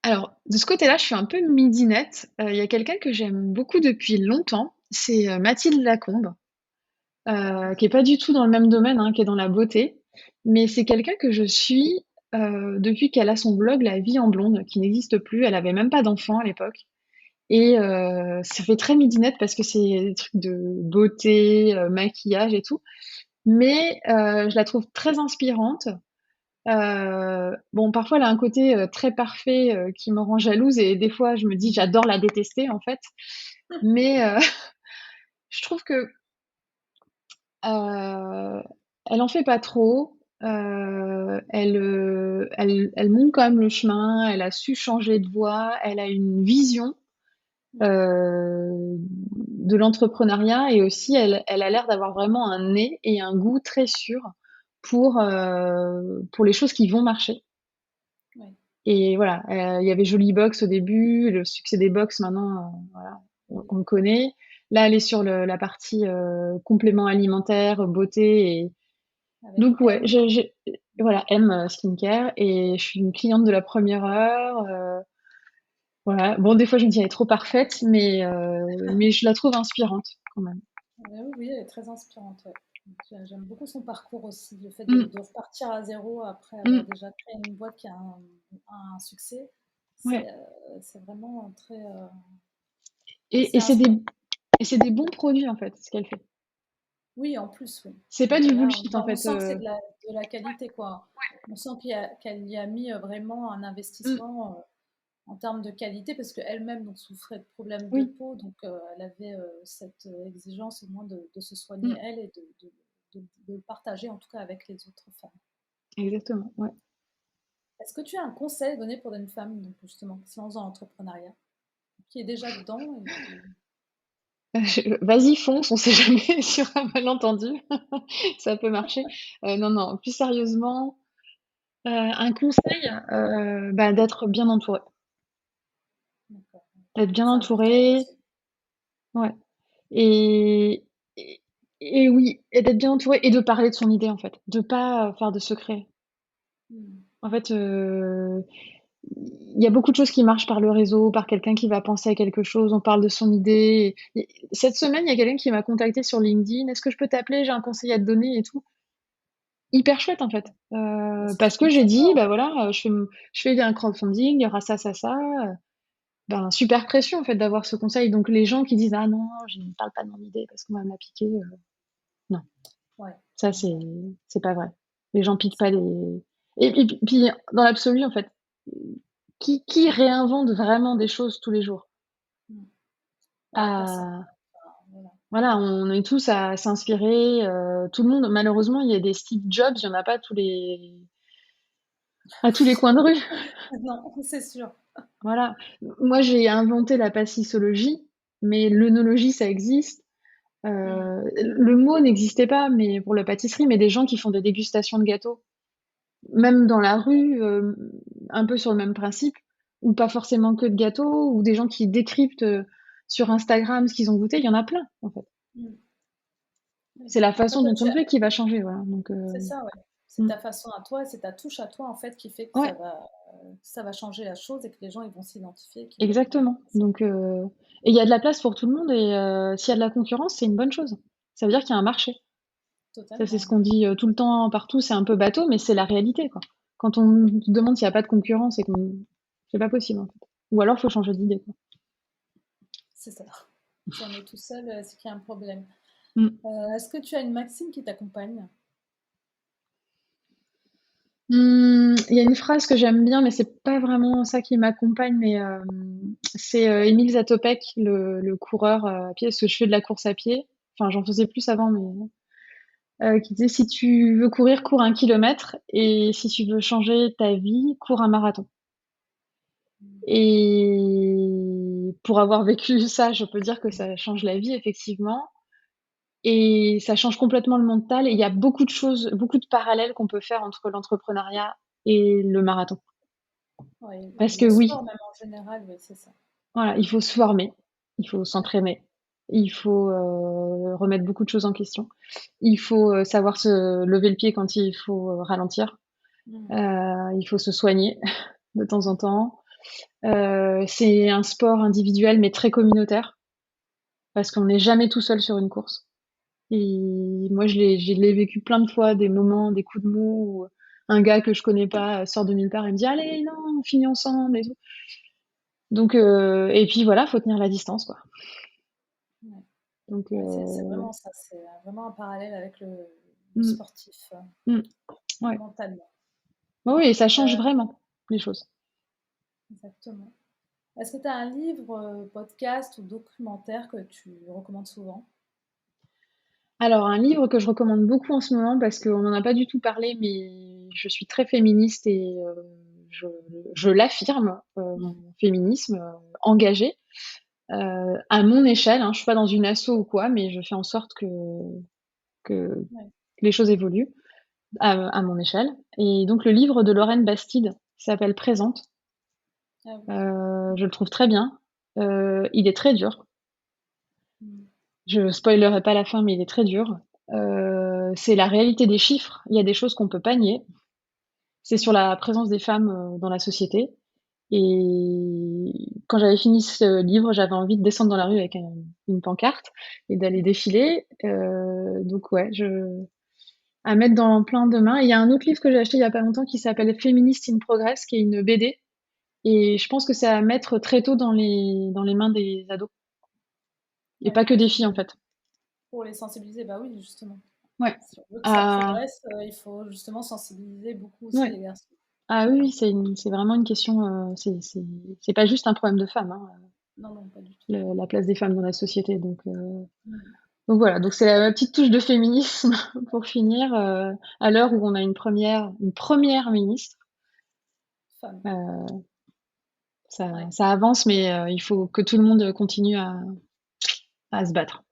Alors, de ce côté-là, je suis un peu midinette. Il y a quelqu'un que j'aime beaucoup depuis longtemps, c'est, Mathilde Lacombe, D'accord. qui est pas du tout dans le même domaine, hein, qui est dans la beauté. Mais c'est quelqu'un que je suis, depuis qu'elle a son blog La Vie en blonde, qui n'existe plus. Elle avait même pas d'enfant à l'époque et ça fait très midinette parce que c'est des trucs de beauté, maquillage et tout. Mais je la trouve très inspirante. Bon, parfois, elle a un côté, très parfait, qui me rend jalouse et des fois, je me dis: «J'adore la détester», en fait. Mais je trouve que, heu, elle en fait pas trop. Elle montre quand même le chemin, elle a su changer de voie, elle a une vision, Mmh. de l'entrepreneuriat et aussi elle a l'air d'avoir vraiment un nez et un goût très sûr pour les choses qui vont marcher. Oui. Et voilà, il y avait Jolibox au début, le succès des box maintenant, voilà, on le connaît. Là, elle est sur la partie, compléments alimentaires, beauté et Avec donc ouais, M. j'ai voilà, M, skincare et je suis une cliente de la première heure, voilà. Bon, des fois, je me dis: «Elle est trop parfaite», mais je la trouve inspirante quand même. Oui, oui, elle est très inspirante, ouais. J'aime beaucoup son parcours aussi, le fait Mmh, de repartir à zéro après avoir mmh, déjà créé une boîte qui a un succès. ouais C'est vraiment très, et c'est et c'est inspirant. des bons produits, en fait, ce qu'elle fait. Oui, en plus, oui. C'est pas Donc du là, bullshit, en on fait, sent que c'est de la qualité, quoi. On sent qu'elle y a mis vraiment un mmh, investissement en termes de qualité, parce qu'elle-même donc, souffrait de problèmes de oui, peau, donc elle avait cette exigence au moins de se soigner mmh, elle et de le partager en tout cas avec les autres femmes. exactement, ouais. Est-ce que tu as un conseil à donner pour une femme donc justement qui se lance dans l'entrepreneuriat, qui est déjà dedans et qui... Vas-y fonce, on sait jamais sur un malentendu, ça peut marcher. Non, non, plus sérieusement, un conseil, bah, d'être bien entouré. D'accord. D'être bien C'est important entouré, aussi. ouais et et et oui et d'être bien entouré et de parler de son idée, en fait. De pas, faire de secret. Hmm. En fait, il y a beaucoup de choses qui marchent par le réseau, par quelqu'un qui va penser à quelque chose, on parle de son idée et cette semaine, il y a quelqu'un qui m'a contactée sur LinkedIn: «Est-ce que je peux t'appeler? J'ai un conseil à te donner et tout». Hyper chouette, en fait, Bah, c'est parce que j'ai sympa, dit: hein. «Bah, voilà, je fais un crowdfunding, il y aura ça, ça, ça», ben, super précieux, en fait, d'avoir ce conseil. Donc les gens qui disent: «Ah non, je ne parle pas de mon idée parce qu'on va me la piquer», non, Ouais, ça ouais, c'est pas vrai. Les gens piquent c'est pas les et puis dans l'absolu, en fait, qui réinvente vraiment des choses tous les jours? hmm. Bah, personne. Ah, Enfin, voilà. voilà, on est tous à s'inspirer, tout le monde malheureusement, il y a des Steve Jobs, il y en a pas à tous les coins de rue. Non, c'est sûr. Voilà. Moi, j'ai inventé la passissologie, mais l'œnologie, ça existe. Hmm. Le mot n'existait pas, mais pour la pâtisserie, mais des gens qui font des dégustations de gâteaux, même dans la rue, un peu sur le même principe, ou pas forcément que de gâteaux, ou des gens qui décryptent, sur Instagram ce qu'ils ont goûté, il y en a plein, en fait. Hmm. Oui. C'est la Après, façon toi, dont on le fait qui va changer, voilà, donc c'est ça, ouais. C'est mmh, ta façon à toi, c'est ta touche à toi, en fait, qui fait que ouais, ça va changer la chose et que les gens, ils vont s'identifier, qu'ils vont... exactement, donc et il y a de la place pour tout le monde et s'il y a de la concurrence, c'est une bonne chose. Ça veut dire qu'il y a un marché. Ça, c'est ce Totalement, qu'on ouais. dit, tout le temps, partout, c'est un peu bateau, mais c'est la réalité, quoi. Quand on nous demande s'il y a pas de concurrence et qu'on c'est pas possible, en fait. Ou alors faut changer d'idée, quoi. C'est ça. Si on est tout seul, c'est qu'il y a un problème. Mmh. Est-ce que tu as une maxime qui t'accompagne? Il y a une phrase que j'aime bien, mais c'est pas vraiment ça qui m'accompagne, mais c'est, Émile Zatopek, le coureur, à pied, parce que je fais de la course à pied. Enfin, j'en faisais plus avant, mais qui disait: «Si tu veux courir, cours 1 kilomètre et si tu veux changer ta vie, cours un marathon». Et pour avoir vécu ça, je peux dire que ça change la vie effectivement et ça change complètement le mental et il y a beaucoup de choses, beaucoup de parallèles qu'on peut faire entre l'entrepreneuriat et le marathon. Oui, Parce que le oui, sport même en général, oui, c'est ça. voilà, il faut se former, il faut s'entraîner, Il faut remettre beaucoup de choses en question. Il faut savoir se lever le pied quand il faut ralentir. Mmh. Il faut se soigner de temps en temps. C'est un sport individuel mais très communautaire parce qu'on n'est jamais tout seul sur une course. Et moi, je l'ai vécu plein de fois, des moments, des coups de mou où un gars que je connais pas sort de nulle part et me dit allez, non, on finit ensemble et tout. Donc, et puis voilà, faut tenir la distance, quoi. Ouais. Donc, Ouais, c'est vraiment ça, c'est vraiment un parallèle avec le mm, sportif, mm, ouais. mentalement. Bah oui, et ça change Euh, vraiment les choses. Exactement. Est-ce que tu as un livre, podcast ou documentaire que tu recommandes souvent? Alors, un livre que je recommande beaucoup en ce moment, parce qu'on n'en a pas du tout parlé, mais je suis très féministe et je, je l'affirme, mon féminisme engagé, à mon échelle. Hein, je suis pas dans une asso ou quoi, mais je fais en sorte que Ouais. les choses évoluent à mon échelle. Et donc, le livre de Lorraine Bastide qui s'appelle Présente, Ah oui. je le trouve très bien. Il est très dur. Mm. Je spoilerai pas la fin, mais il est très dur. C'est la réalité des chiffres. Il y a des choses qu'on peut pas nier. C'est sur Mm. la présence des femmes dans la société. Et quand j'avais fini ce livre, j'avais envie de descendre dans la rue avec une pancarte et d'aller défiler. Donc ouais, à mettre dans plein de mains. Il y a un autre livre que j'ai acheté il y a pas longtemps qui s'appelle Feminist in Progress, qui est une BD. Et je pense que c'est à mettre très tôt dans les mains des ados. Et Ouais. pas que des filles, en fait. Pour les sensibiliser, bah oui, justement. Ouais. Si on veut que ça Ah, progresse, il faut justement sensibiliser beaucoup aussi ouais. les garçons. Ah oui, oui, c'est vraiment une question. C'est pas juste un problème de femmes, hein, Non, non, pas du tout. la place des femmes dans la société. Mm. Donc voilà. Donc c'est la petite touche de féminisme pour finir à l'heure où on a une première ministre. Femme. Euh, ça, Ouais, ça avance, mais il faut que tout le monde continue à se battre.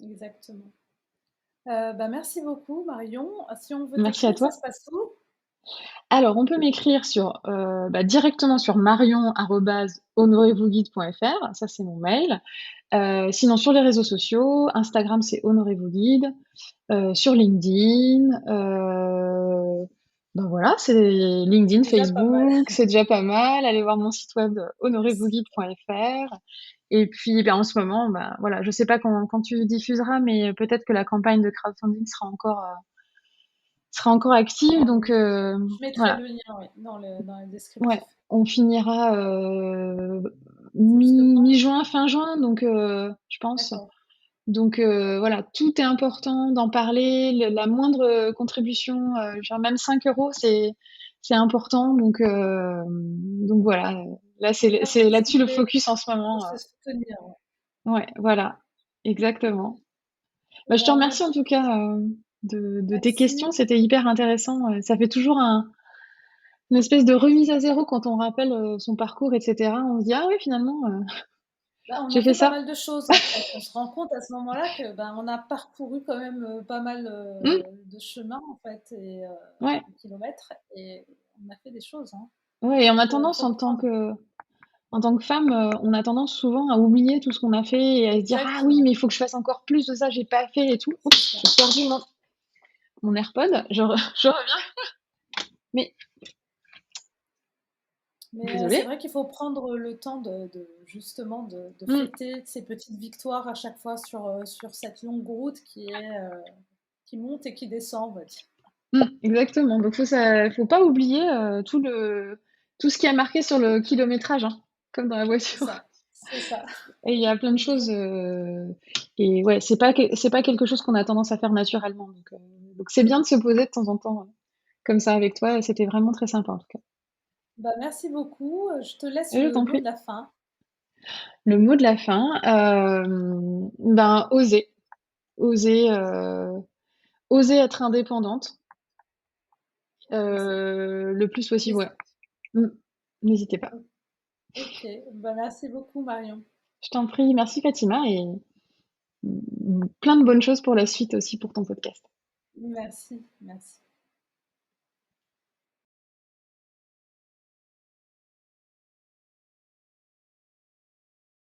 exactement. Bah, merci beaucoup, Marion. Si on veut Merci à t'écrire, ça toi. se passe où? Alors, on peut m'écrire directement sur marion@honorezvousguide.fr, ça c'est mon mail. Sinon sur les réseaux sociaux, Instagram c'est Honorez Vos Guides, sur LinkedIn, ben voilà, c'est LinkedIn, Déjà pas mal. Facebook, c'est déjà pas mal. Allez voir mon site web honorezvousguides.fr. Et puis ben, en ce moment, ben, voilà, je sais pas quand tu diffuseras, mais peut-être que la campagne de crowdfunding sera encore active, donc Je mettrai voilà. le lien, oui, dans le Ouais, descriptif. on finira C'est jusque quand? mi-juin, fin juin, donc je pense. D'accord. Donc voilà, tout est important d'en parler. La moindre contribution, genre même 5 euros, c'est important. Donc voilà, là c'est c'est là-dessus le Participer focus en ce pour moment. se soutenir, ouais. Ouais, voilà, exactement. Eh Bah, je te ben, remercie en merci. tout cas de tes questions, Merci. c'était hyper intéressant. Ça fait toujours une espèce de remise à zéro quand on rappelle son parcours, etc. On se dit ah oui finalement Bah, on j'ai a fait fait pas ça. mal de choses, en fait. On se rend compte à ce moment-là que, ben, on a parcouru quand même, pas mal, Mmh, de chemin, en fait et ouais, de kilomètres et on a fait des choses, hein. ouais, et on a tendance Faut le prendre. en tant que femme, on a tendance souvent à oublier tout ce qu'on a fait et à se dire ah oui Exactement, mais il faut que je fasse encore plus de ça, j'ai pas fait et tout. c'est Oups, ça. j'ai perdu mon AirPod, je reviens. Mais Mais c'est désolée. vrai qu'il faut prendre le temps de justement de Mmh, fêter ces petites victoires à chaque fois sur cette longue route qui monte et qui descend, on va dire. exactement. Donc faut pas oublier tout ce qui a marqué sur le kilométrage, hein, comme dans la C'est voiture. ça, c'est ça. Et il y a plein de choses, Exact. et ouais, c'est pas quelque chose qu'on a tendance à faire naturellement, donc c'est bien de se poser de temps en temps, comme ça avec toi, et c'était vraiment très sympa en tout cas. Bah, merci beaucoup, je te laisse Et je le t'en mot prie. de la fin. Le mot de la fin, ben oser, oser être indépendante, Oser. le plus possible, N'hésite ouais. Mmh. N'hésitez pas. OK, bah, merci beaucoup Marion. Je t'en prie, merci Fatima et plein de bonnes choses pour la suite aussi pour ton podcast. Merci, merci.